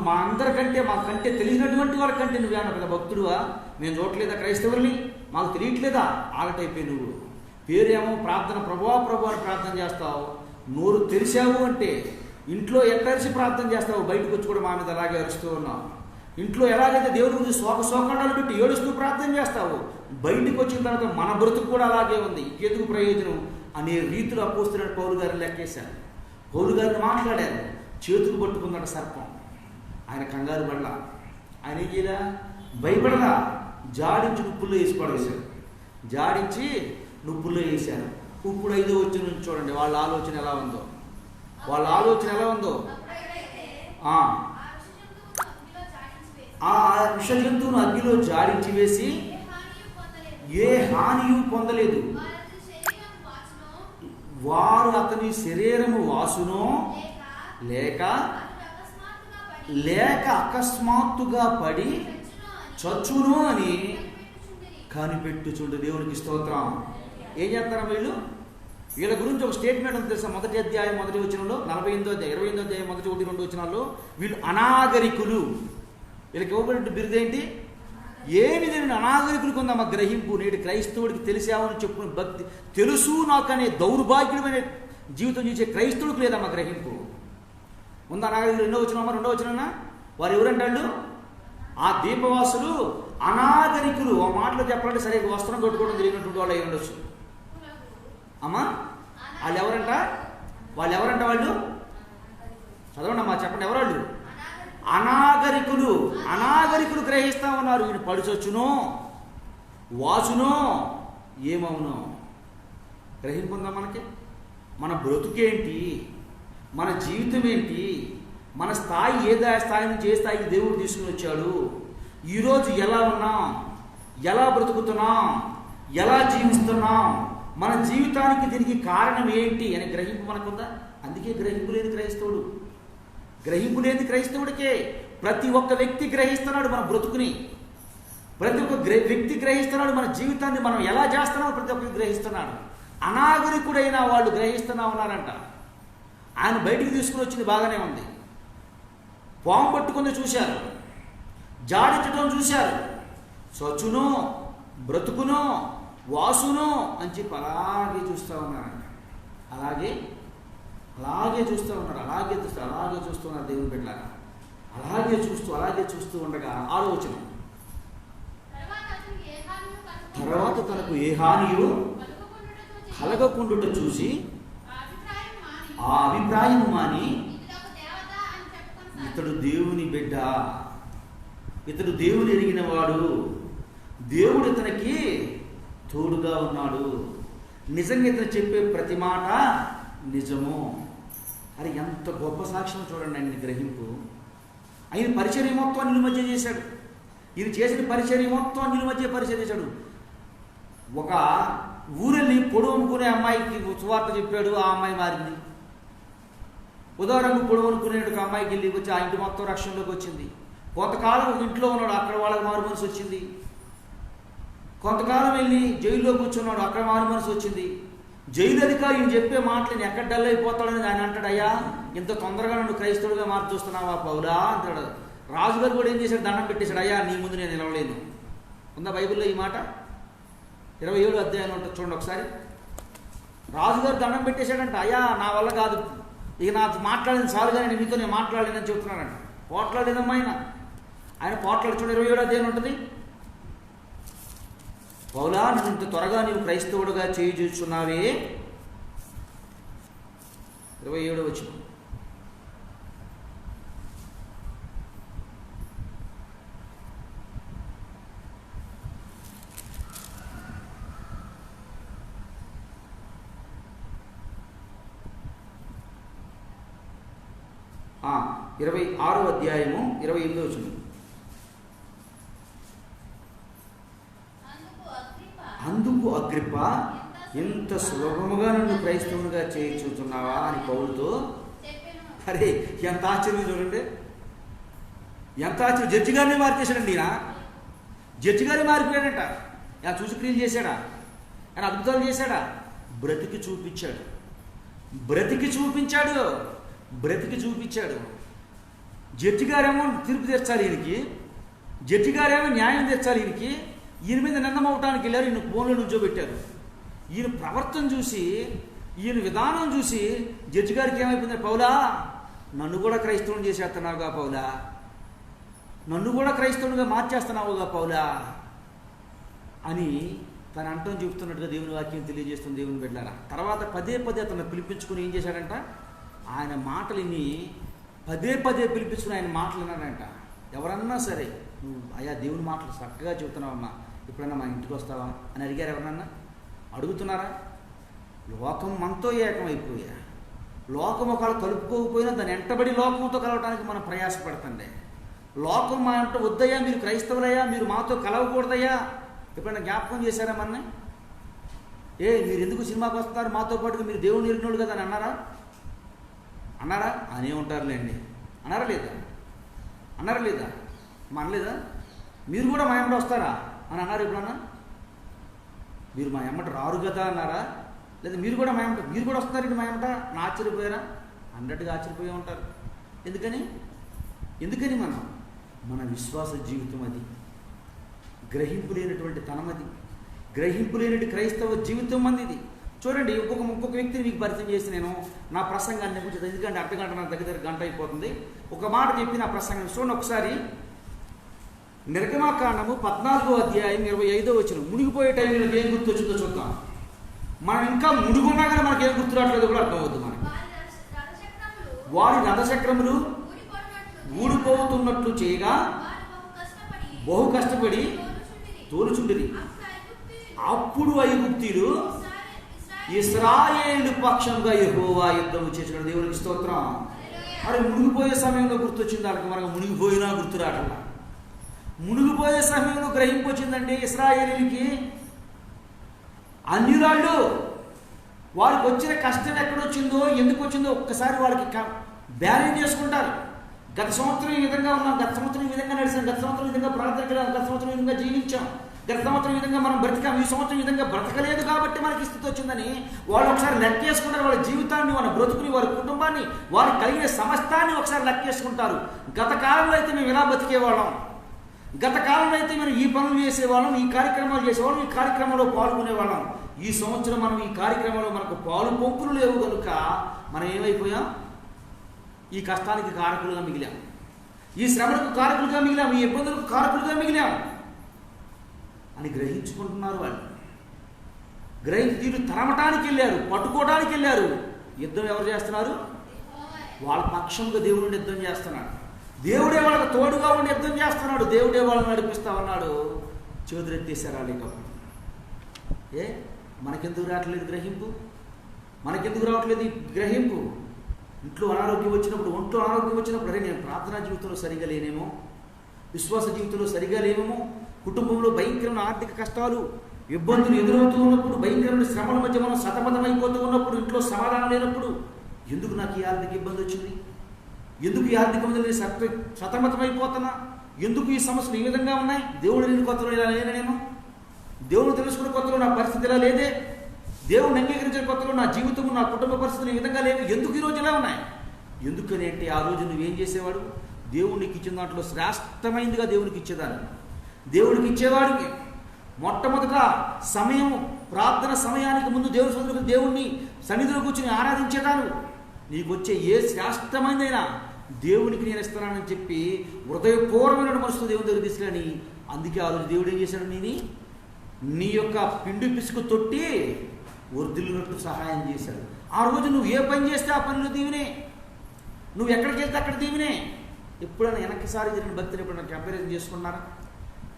మా అందరికంటే మాకంటే తెలియనటువంటి వారికంటే నువ్వేమన్నా పెద్ద భక్తుడువా? మేము చూడట్లేదా క్రైస్తవుల్ని? మాకు తెలియట్లేదా? ఆలటైపోయి నువ్వు పేరేమో ప్రార్థన, ప్రభువా అని ప్రార్థన చేస్తావు. నోరు తెరిచావు అంటే ఇంట్లో ఎట్టరిసి ప్రార్థన చేస్తావు, బయటకు వచ్చి కూడా మా మీద అలాగే అరుస్తూ ఉన్నావు. ఇంట్లో ఎలాగైతే దేవుడి గురించి శోకండాలు పెట్టి ఏడుస్తూ ప్రార్థన చేస్తావు, బయటకు వచ్చిన తర్వాత మన బ్రతుకు కూడా అలాగే ఉంది. ఎందుకు ప్రయోజనం అనే రీతిలో అపోస్తలుడైన పౌలు గారిని లెక్కేశారు. పౌలు గారిని మాట్లాడారు, చేతులు పట్టుకున్నాడు సర్పం. ఆయన కంగారు పడలా, ఆయన ఏం చేయలా, భయపడలా. జాడించి నుప్పుల్లో వేసి పడేశారు, ఇప్పుడు 5వ వచనం చూడండి, వాళ్ళ ఆలోచన ఎలా ఉందో. ఆ విష జంతువును అగ్నిలో జాడించి వేసి ఏ హానియు పొందలేదు. వారు అతని శరీరము వాసునో లేక అకస్మాత్తుగా పడి చచ్చును అని కనిపెట్టుచుండు. దేవునికి స్తోత్రం. ఏం చేస్తారా వీళ్ళ గురించి ఒక స్టేట్మెంట్ ఉంది తెలుసా? 1వ అధ్యాయం 1వ వచనంలో, 28వ అధ్యాయం 28వ అధ్యాయం 1, 2 వచనాల్లో వీళ్ళు అనాగరికులు. వీళ్ళకి ఇవ్వబడిన బిరుదు ఏంటి? ఏమి తెలియని అనాగరికులకు ఉందమ్మ గ్రహింపు. నేటి క్రైస్తవుడికి తెలిసామని చెప్పుకునే భక్తి, తెలుసు నాకు అనే దౌర్భాగ్యమైన జీవితం చేసే క్రైస్తవుడికి లేదమ్మా గ్రహింపు. ఉందా అనాగరికులు? 2వ వచనం వారు ఎవరంటాడు? ఆ దీపవాసులు అనాగరికులు. ఆ మాటలో చెప్పాలంటే సరిగ్గా వస్త్రం కొట్టుకోవడం జరిగినటువంటి వాళ్ళు అయి ఉండొచ్చు. అమ్మా, వాళ్ళు ఎవరంట? వాళ్ళు చదవండి అమ్మా, చెప్పండి, ఎవరాళ్ళు? అనాగరికులు గ్రహిస్తా ఉన్నారు. వీడు పడిచొచ్చునో వాసునో ఏమవునో గ్రహింపుందా మనకి? మన బ్రతుకేంటి, మన జీవితం ఏంటి, మన స్థాయి స్థాయి నుంచి ఏ స్థాయికి దేవుడు తీసుకుని వచ్చాడు, ఈరోజు ఎలా ఉన్నాం, ఎలా బ్రతుకుతున్నాం, ఎలా జీవిస్తున్నాం, మన జీవితానికి దీనికి కారణం ఏంటి అనే గ్రహింపు మనకుందా? అందుకే గ్రహింపు లేని క్రైస్తవుడికే ప్రతి ఒక్క వ్యక్తి గ్రహిస్తున్నాడు మన బ్రతుకుని, ప్రతి ఒక్క వ్యక్తి గ్రహిస్తున్నాడు మన జీవితాన్ని మనం ఎలా చేస్తున్నామో ప్రతి ఒక్కరికి గ్రహిస్తున్నాడు. అనాగరికుడైన వాళ్ళు గ్రహిస్తున్నా ఉన్నారంట. ఆయన బయటికి తీసుకుని వచ్చింది బాగానే ఉంది, పాము పట్టుకుంది చూశారు, జాడించడం చూశారు, చచ్చునో బ్రతుకునో వాసునో అని చెప్పి అలాగే చూస్తూ ఉన్నారంట. అలాగే అలాగే చూస్తూ ఉన్నారు, అలాగే చూస్తూ ఉన్నారు దేవుని బిడ్డలారా. అలాగే చూస్తూ ఉండగా 6వ వచనం, తర్వాత తనకు ఏ హానియు కలగకుండుట చూసి ఆ అభిప్రాయం మాని ఇతడు దేవుని బిడ్డ, ఇతడు దేవుని ఎరిగిన వాడు, దేవుడు ఇతనికి తోడుగా ఉన్నాడు, నిజంగా ఇతను చెప్పే ప్రతి మాట నిజము. అది ఎంత గొప్ప సాక్ష్యం చూడండి. ఆయన గ్రహింపు, ఆయన పరిచర్య మొత్తం అన్యుల మధ్య చేశాడు. ఈయన చేసిన పరిచర్య మొత్తం అన్యుల మధ్య పరిచర్య చేశాడు. ఒక ఊరెళ్ళి పొడవు అనుకునే అమ్మాయికి సువార్త చెప్పాడు, ఆ అమ్మాయి మారింది. ఉదాహరణకు పొడవు అనుకునే ఒక అమ్మాయికి వెళ్ళి వచ్చి ఆ ఇంటి మొత్తం రక్షణలోకి వచ్చింది. కొంతకాలం ఒక ఇంట్లో ఉన్నాడు, అక్కడ వాళ్ళకి మారు మనసు వచ్చింది. కొంతకాలం వెళ్ళి జైల్లో కూర్చున్నాడు, అక్కడ మారు మనసు వచ్చింది. జైలు అధికారి ఈయన చెప్పే మాటలు ఎక్కడ డల్ అయిపోతాడని ఆయన అంటాడు, అయ్యా ఇంత తొందరగా నన్ను క్రైస్తవుడిగా మార్చేస్తున్నావా పౌలా అంటాడు. రాజుగారు కూడా ఏం చేశాడు, దండం పెట్టేశాడు, అయ్యా నీ ముందు నేను నిలవలేను. ఉందా బైబిల్లో ఈ మాట? 27వ అధ్యాయం ఉంటుంది చూడండి ఒకసారి. రాజుగారు దండం పెట్టేశాడంట, అయ్యా నా వల్ల కాదు, ఇక నాకు మాట్లాడింది చాలుగా, నేను మీతో నేను మాట్లాడలేనని చెబుతున్నాడంట. పోట్లాడేదమ్మా ఆయన పోట్లాడు. చూడండి 27వ అధ్యాయం ఉంటుంది. పౌలా నువ్వు ఇంత త్వరగా నీవు క్రైస్తవుడుగా చేయి చూస్తున్నావే. 27వ వచనం, ఆ 26వ అధ్యాయము 28వ వచనం. అందుకు అగ్రిప్ప, ఇంత సులభముగా నన్ను క్రైస్తవునిగా చేయించుతున్నావా అని పౌలుతో. అరే ఎంత ఆశ్చర్యం చూడండి, ఎంత ఆశ్చర్యం. జడ్జి గారిని మార్చేశాడండి ఈయన. జడ్జి గారిని మారిపోయాడంట. ఆయన సూచక్రియలు చేశాడా, ఆయన అద్భుతాలు చేశాడా? బ్రతికి చూపించాడు. జడ్జి గారేమో తీర్పు తెచ్చాలి ఈయనకి, జడ్జి గారేమో న్యాయం తెచ్చాలి ఈయనకి. ఈయన మీద నిందమవటానికి వెళ్ళారు, ఈయన ఫోన్లో నుంచోబెట్టారు. ఈయన ప్రవర్తన చూసి, ఈయన విధానం చూసి జడ్జి గారికి ఏమైపోయింది, పౌలా నన్ను కూడా క్రైస్తవుని చేసేస్తున్నావుగా పౌలా, నన్ను కూడా క్రైస్తవునిగా మార్చేస్తున్నావుగా పౌలా అని తను అంటం చెబుతున్నట్టుగా దేవుని వాక్యం తెలియజేస్తుంది. దేవుని బిడ్డలారా, తర్వాత పదే అతను పిలిపించుకుని ఏం చేశాడంట, ఆయన మాటలని పదే పిలిపించుకుని ఆయన మాటలు విన్నాడంట. ఎవరన్నా సరే, నువ్వు అయ్యా దేవుని మాటలు చక్కగా చెబుతున్నావమ్మా, ఎప్పుడన్నా మా ఇంటికి వస్తావా అని అడిగారు? ఎవరన్నా అడుగుతున్నారా? లోకం మనతో ఏకమైపోయా, లోకం ఒకవేళ కలుపుకోకపోయినా దాన్ని ఎంటబడి లోకంతో కలవటానికి మనం ప్రయాసపడుతుంది. లోకం మా అంటే వద్దయ్యా, మీరు క్రైస్తవులయ్యా, మీరు మాతో కలవకూడదయ్యా ఎప్పుడైనా జ్ఞాపకం చేశారా మన? మీరు ఎందుకు సినిమాకి వస్తున్నారు మాతో పాటుగా, మీరు దేవుని ఎరిగినోళ్ళు కదా అని అన్నారా? అనే ఉంటారులేండి. అన్నారా లేదా? అనలేదా? మీరు కూడా మా ఎమ్మట వస్తారా అని అన్నారు ఎప్పుడన్నా? మీరు మా ఎమ్మట రారు కదా అన్నారా? లేదా మీరు కూడా వస్తున్నారండి మా ఎమ్మట నా ఆశ్చర్యపోయారా? అన్నట్టుగా ఆశ్చర్యపోయి ఉంటారు. ఎందుకని మన విశ్వాస జీవితం అది, గ్రహింపు లేనటువంటి తనమది, గ్రహింపు లేనటువంటి క్రైస్తవ జీవితం మందిది. చూడండి, ఇంకొక వ్యక్తిని మీకు పరిచయం చేసి నేను నా ప్రసంగాన్ని ముగించదు, ఎందుకంటే అర్ధగంట నా దగ్గర గంట అయిపోతుంది. ఒక మాట చెప్పి నా ప్రసంగం చూడండి ఒకసారి. నిర్గమాకాండము 14వ అధ్యాయం 25వ వచనం. మునిగిపోయే టైంలో ఏం గుర్తు వచ్చిందో చూద్దాం. మనం ఇంకా మునిగున్నా కానీ మనకి ఏం గుర్తు రావట్లేదు కూడా అర్థమవుద్ది మనకి. వారి రథచక్రములు ఊడిపోతున్నట్లు చేయగా బహు కష్టపడి తోలుచుండిరి. అప్పుడు ఐగుప్తీయులు ఇశ్రాయేలు పక్షంగా యెహోవా యుద్ధం చేసిన దేవునికి స్తోత్రం. మరి మునిగిపోయే సమయంలో గుర్తొచ్చింది వాళ్ళకి, మనకు మునిగిపోయినా గుర్తు రావట్లా. మునిగిపోయే సమయంలో గ్రహింపు వచ్చిందండి ఇశ్రాయేలీకి. అన్యురాళ్ళు వారికి వచ్చిన కష్టం ఎక్కడొచ్చిందో, ఎందుకు వచ్చిందో ఒక్కసారి వాళ్ళకి బ్యాలెన్స్ చేసుకుంటారు. గత సంవత్సరం ఈ విధంగా ఉన్నాం, గత సంవత్సరం ఈ విధంగా నడిచాం, గత సంవత్సరం ఈ విధంగా ప్రార్థనకి, గత సంవత్సరం ఈ విధంగా జీవించాం, గత సంవత్సరం ఈ విధంగా మనం బ్రతికాం, ఈ సంవత్సరం ఈ విధంగా బ్రతకలేదు కాబట్టి మనకి స్థితి వచ్చిందని వాళ్ళు ఒకసారి లెక్కేసుకుంటారు. వాళ్ళ జీవితాన్ని, వాళ్ళ బ్రతుకుని, వారి కుటుంబాన్ని, వారికి కలిగిన సమస్తాన్ని ఒకసారి లెక్కేసుకుంటారు. గత కాలంలో అయితే మేము ఇలా బతికేవాళ్ళం, గత కాలంలో అయితే మేము ఈ పనులు చేసేవాళ్ళం, ఈ కార్యక్రమాలు చేసేవాళ్ళం, ఈ కార్యక్రమంలో పాల్గొనేవాళ్ళం, ఈ సంవత్సరం మనం ఈ కార్యక్రమంలో మనకు పాలు పంపులు లేవు కనుక మనం ఏమైపోయాం? ఈ కష్టానికి కారకులుగా మిగిలాం, ఈ శ్రమలకు కారకులుగా మిగిలాం, ఈ ఇబ్బందులకు కారకులుగా మిగిలాం అని గ్రహించుకుంటున్నారు వాళ్ళు. వీళ్ళు తరమటానికి వెళ్ళారు, పట్టుకోవడానికి వెళ్ళారు. యుద్ధం ఎవరు చేస్తున్నారు? వాళ్ళ పక్షంగా దేవుడు యుద్ధం చేస్తున్నాడు. దేవుడే వాళ్ళకు తోడుగా ఉండి యుద్ధం చేస్తున్నాడు. దేవుడే వాళ్ళని నడిపిస్తా ఉన్నాడు. చేతులెత్తేసారు లేకపోతే మనకెందుకు రావట్లేదు గ్రహింపు? మనకెందుకు రావట్లేదు ఈ గ్రహింపు? ఒంట్లో అనారోగ్యం వచ్చినప్పుడు అరే నేను ప్రార్థనా జీవితంలో సరిగా లేనేమో, విశ్వాస జీవితంలో సరిగా లేనేమో, కుటుంబంలో భయంకరమైన ఆర్థిక కష్టాలు ఇబ్బందులు ఎదురవుతూ ఉన్నప్పుడు, భయంకరమైన శ్రమల మధ్య మనం సతమతమైపోతూ ఉన్నప్పుడు, ఇంట్లో సమాధానం లేనప్పుడు ఎందుకు నాకు ఈ ఆర్థిక ఇబ్బంది వచ్చింది? ఎందుకు ఈ ఆర్థిక ఇబ్బందులు నేను సతమతమైపోతున్నా? ఎందుకు ఈ సమస్యలు ఈ విధంగా ఉన్నాయి? దేవుడు నేను కొత్తలో ఇలా లేనే, నేను దేవుడు తెలుసుకున్న కొత్తలో నా పరిస్థితి ఇలా లేదే, దేవుడిని అంగీకరించిన కొత్తలో నా జీవితం నా కుటుంబ పరిస్థితులు ఈ విధంగా లేవు, ఎందుకు ఈరోజు ఇలా ఉన్నాయి? ఎందుకని అంటే ఆ రోజు నువ్వేం చేసేవాడు? దేవునికి ఇచ్చిన దాంట్లో శ్రేష్టమైందిగా దేవునికి ఇచ్చేదాన్ని. దేవుడికి ఇచ్చేవాడికి మొట్టమొదట సమయం, ప్రార్థన సమయానికి ముందు దేవుణ్ణి సన్నిధిలో కూర్చొని ఆరాధించేదాను. నీకు వచ్చే ఏ శ్రేష్టమైనదైనా దేవునికి నేను ఇస్తున్నానని చెప్పి హృదయపూర్వమైన మనసుతో దేవుని దగ్గర తీసుకుని, అందుకే ఆ రోజు దేవుడు ఏం చేశాడు? నీ యొక్క పిండి పిసుకు తొట్టి వర్ధిల్లినట్టు సహాయం చేశాడు. ఆ రోజు నువ్వు ఏ పని చేస్తే ఆ పనిలో దీవినే, నువ్వు ఎక్కడికి వెళ్తే అక్కడ దీవినే. ఎప్పుడైనా వెనక్కిసారి జరిగిన భక్తులు ఎప్పుడైనా కంపారిజన్ చేసుకున్నారా?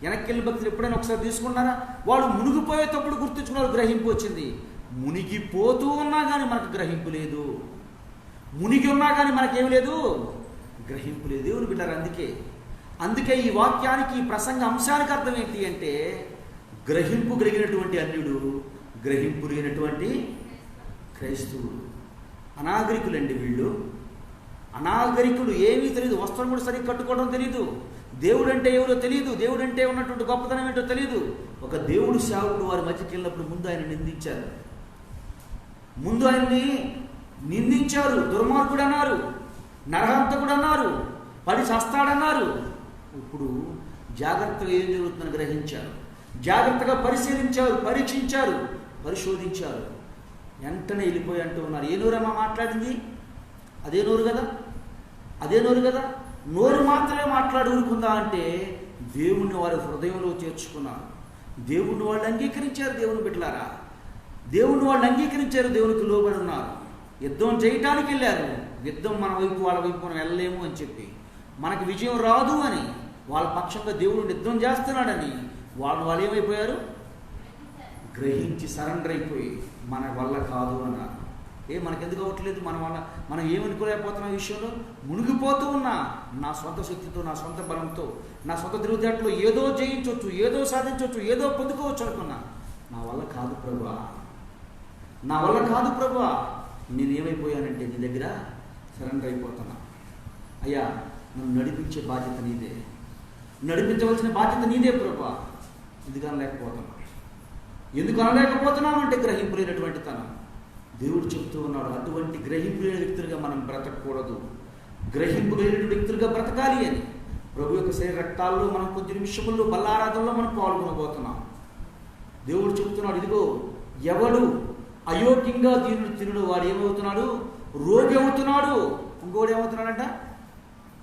వెనక్కి వెళ్ళిన భక్తులు ఎప్పుడైనా ఒకసారి తీసుకున్నారా? వాడు మునిగిపోయేటప్పుడు గుర్తించుకున్నారు, గ్రహింపు వచ్చింది. మునిగిపోతూ ఉన్నా కానీ మనకు గ్రహింపు లేదు, మునిగి ఉన్నా కానీ మనకేమి లేదు, గ్రహింపు లేదు. దేవుని బిడ్డారు, అందుకే ఈ వాక్యానికి, ఈ ప్రసంగ అంశానికి అర్థం ఏంటి అంటే, గ్రహింపు కలిగినటువంటి అన్యుడు, గ్రహింపు లేనటువంటి క్రైస్తవుడు. అనాగరికులండి వీళ్ళు, అనాగరికులు. ఏమీ తెలియదు, వస్త్రం కూడా సరిగ్గా కట్టుకోవడం తెలియదు, దేవుడు అంటే ఎవరో తెలియదు, దేవుడు అంటే ఉన్నటువంటి గొప్పతనం ఏంటో తెలియదు. ఒక దేవుడు సేవకుడు వారి మధ్యకి వెళ్ళినప్పుడు ముందు ఆయన నిందించారు, దుర్మార్గుడు అన్నారు, నరహంతకుడు అన్నారు, పడి చస్తాడన్నారు. ఇప్పుడు జాగ్రత్తగా ఏం జరుగుతుందని గ్రహించారు, జాగ్రత్తగా పరిశీలించారు, పరీక్షించారు, పరిశోధించారు. వెంటనే వెళ్ళిపోయి అంటూ ఉన్నారు, ఏ నోరమ్మా మాట్లాడింది? అదే నోరు కదా, నోరు మాత్రమే మాట్లాడి ఊరుకుందా అంటే దేవుణ్ణి వారి హృదయంలో చేర్చుకున్నారు. దేవుణ్ణి వాళ్ళు అంగీకరించారు. దేవుని బిడ్డలారా, దేవుణ్ణి వాళ్ళు అంగీకరించారు, దేవునికి లోబడి ఉన్నారు. యుద్ధం చేయటానికి వెళ్ళారు. యుద్ధం మన వైపు వాళ్ళ వైపు మనం వెళ్ళలేము అని చెప్పి, మనకి విజయం రాదు అని, వాళ్ళ పక్షంగా దేవుడు యుద్ధం చేస్తున్నాడని వాళ్ళు ఏమైపోయారు? గ్రహించి సరెండర్ అయిపోయి మన వల్ల కాదు అన్నారు. మనకెందుకు అవ్వట్లేదు? మనం ఏమనుకోలేకపోతున్న విషయంలో మునిగిపోతూ ఉన్నా, నా సొంత శక్తితో, నా సొంత బలంతో, నా సొంత తిరుగుదాట్లో ఏదో జయించవచ్చు, ఏదో సాధించవచ్చు, ఏదో పొందుకోవచ్చు అనుకున్నా. నా వల్ల కాదు ప్రభువా, నేనేమైపోయానంటే నీ దగ్గర సరెండర్ అయిపోతున్నా. అయ్యా, నన్ను నడిపించే బాధ్యత నీదే, నడిపించవలసిన బాధ్యత నీదే ప్రభువా. ఎందుకు అనలేకపోతున్నాం అంటే గ్రహింపు లేనటువంటి తనం. దేవుడు చెప్తూ ఉన్నాడు, అటువంటి గ్రహింపు లేని వ్యక్తులుగా మనం బ్రతకూడదు, గ్రహింపు లేని వ్యక్తులుగా బ్రతకాలి అని. ప్రభు యొక్క శరీర రక్తాల్లో మనం కొద్ది నిమిషముల్లో బల్లారాధనలో మనం పాల్గొనబోతున్నాం. దేవుడు చెప్తున్నాడు, ఇదిగో ఎవడు అయోగ్యంగా తినుడు వాడు ఏమవుతున్నాడు? రోగి అవుతున్నాడు. ఇంకోడు ఏమవుతున్నాడంట?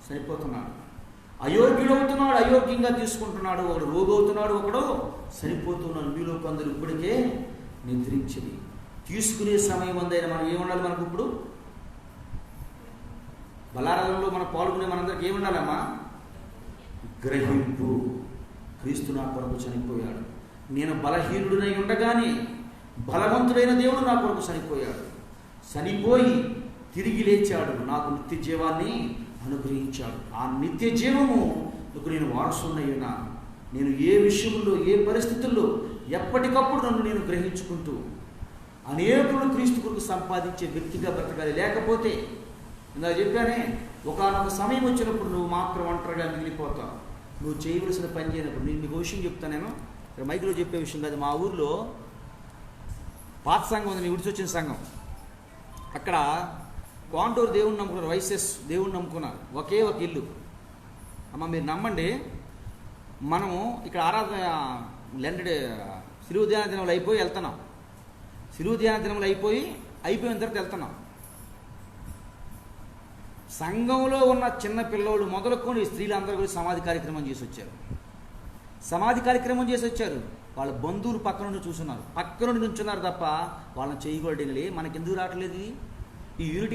చనిపోతున్నాడు. అయోగ్యుడు అవుతున్నాడు, అయోగ్యంగా తీసుకుంటున్నాడు. ఒకడు రోగి అవుతున్నాడు, ఒకడు చనిపోతున్నాడు. మీలో కొందరు ఇప్పటికే నిద్రించింది. తీసుకునే సమయం అందైనా మనం ఏముండాలి? మనకు ఇప్పుడు బలారాధనలో మనం పాల్గొనే మనందరికి ఏముండాలమ్మా? గ్రహింపు. క్రీస్తు నా కొరకు చనిపోయాడు, నేను బలహీనుడినై ఉండగానే బలవంతుడైన దేవుడు నా కొరకు చనిపోయాడు, చనిపోయి తిరిగి లేచాడు, నాకు నిత్య జీవాన్ని అనుగ్రహించాడు. ఆ నిత్య జీవము నేను వారసున్నై ఉన్నాను. నేను ఏ విషయంలో, ఏ పరిస్థితుల్లో ఎప్పటికప్పుడు నన్ను నేను గ్రహించుకుంటూ అనేకులు క్రీస్తు కొరకు సంపాదించే వ్యక్తిగా బ్రతకాలి. లేకపోతే ఇందాక చెప్పానే, ఒకనొక సమయం వచ్చినప్పుడు నువ్వు మాత్రం ఒంటరిగా మిగిలిపోతావు, నువ్వు చేయవలసిన పని చేయనప్పుడు. నేను మీకు విషయం చెప్తాను, నేను ఇక్కడ మైకులో చెప్పే విషయం కాదు. మా ఊర్లో పాత సంఘం ఉంది, నేను విడిచొచ్చిన సంఘం. అక్కడ కాంటూరు దేవుణ్ణి నమ్ముకున్నారు, వైసెస్ దేవుణ్ణి నమ్ముకున్నారు. ఒకే ఒక ఇల్లు. అమ్మ మీరు నమ్మండి, మనము ఇక్కడ ఆరాధన లెండెడ్ శ్రీ ఉద్యాన దినంలో అయిపోయి వెళ్తున్నాం. శిలువ ధ్యాన దినములు అయిపోయిన తర్వాత వెళ్తున్నాం. సంఘంలో ఉన్న చిన్న పిల్లోళ్ళు మొదలుకొని స్త్రీలు అందరూ కూడా సమాధి కార్యక్రమం చేసి వచ్చారు. వాళ్ళ బంధువులు పక్క నుండి చూస్తున్నారు, పక్క నుండి నుంచున్నారు తప్ప వాళ్ళని చేయకూడదు. మనకి ఎందుకు రావట్లేదు ఈ యూనిటీ?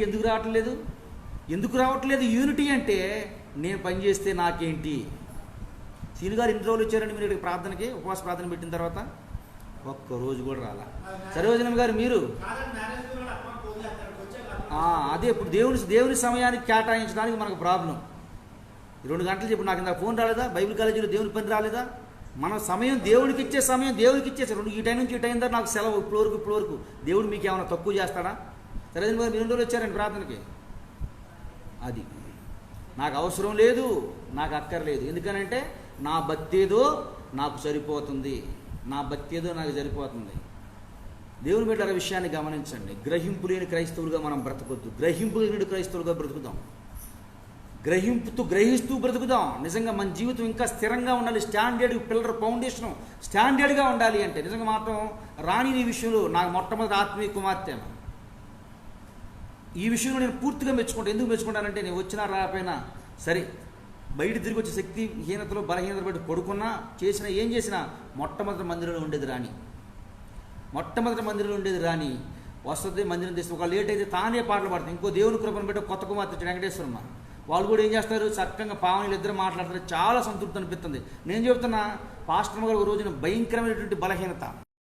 ఎందుకు రావట్లేదు యూనిటీ అంటే, నేను పని చేస్తే నాకేంటి? సీనుగారు ఎన్ని రోజులు వచ్చారండి మీరు ఇక్కడికి ప్రార్థనకి? ఉపవాస ప్రార్థన పెట్టిన తర్వాత ఒక్కరోజు కూడా రాలా. సరోజనం గారు మీరు అదే ఇప్పుడు దేవుని సమయానికి కేటాయించడానికి మనకు ప్రాబ్లం. 2 గంటలు చెప్పు, నాకు ఇంత ఫోన్ రాలేదా? బైబిల్ కాలేజీలో దేవుని పని రాలేదా? మన సమయం దేవునికి ఇచ్చేసారు. ఈ టైం నుంచి ఈ టైం దాకా నాకు సెలవు, ఇప్పుడు వరకు దేవుడు మీకు ఏమైనా తక్కువ చేస్తాడా? సరోజనం గారు మీరు 2 రోజులు వచ్చారండి ప్రార్థనకి. అది నాకు అవసరం లేదు, నాకు అక్కర్లేదు. ఎందుకనంటే నా భక్తి ఏదో నాకు సరిపోతుంది. దేవుని బిడ్డల విషయాన్ని గమనించండి. గ్రహింపు లేని క్రైస్తవులుగా మనం బ్రతకొద్దు. గ్రహింపు లేని క్రైస్తవులుగా బ్రతుకుదాం. గ్రహిస్తూ బ్రతుకుదాం. నిజంగా మన జీవితం ఇంకా స్థిరంగా ఉండాలి. స్టాండర్డ్ పిల్లర్ ఫౌండేషన్ స్టాండర్డ్గా ఉండాలి అంటే నిజంగా మాత్రం రాణి ఈ విషయంలో నాకు మొట్టమొదటి ఆత్మీయ కుమార్తె. ఈ విషయంలో నేను పూర్తిగా మెచ్చుకుంటాను. ఎందుకు మెచ్చుకుంటానంటే, నేను వచ్చినా రాకపోయినా సరే, బయట తిరిగి వచ్చే శక్తిహీనతలో బలహీనతలు బట్టి పడుకున్నా ఏం చేసినా మొట్టమొదటి మందిరంలో ఉండేది రాణి. వస్తుంది మందిరం తెస్తే ఒక లేట్ అయితే తానే పాటలు పాడుతుంది. ఇంకో దేవుని కృపను పెట్టి కొత్త కుమార్తె వెంకటేశ్వరమ్మ, వాళ్ళు కూడా ఏం చేస్తారు, చక్కగా పావనీలు ఇద్దరు మాట్లాడతారు. చాలా సంతృప్తి అనిపిస్తుంది. నేను చెబుతున్నా, పాస్టర్ గారు ఒక రోజున భయంకరమైనటువంటి బలహీనత,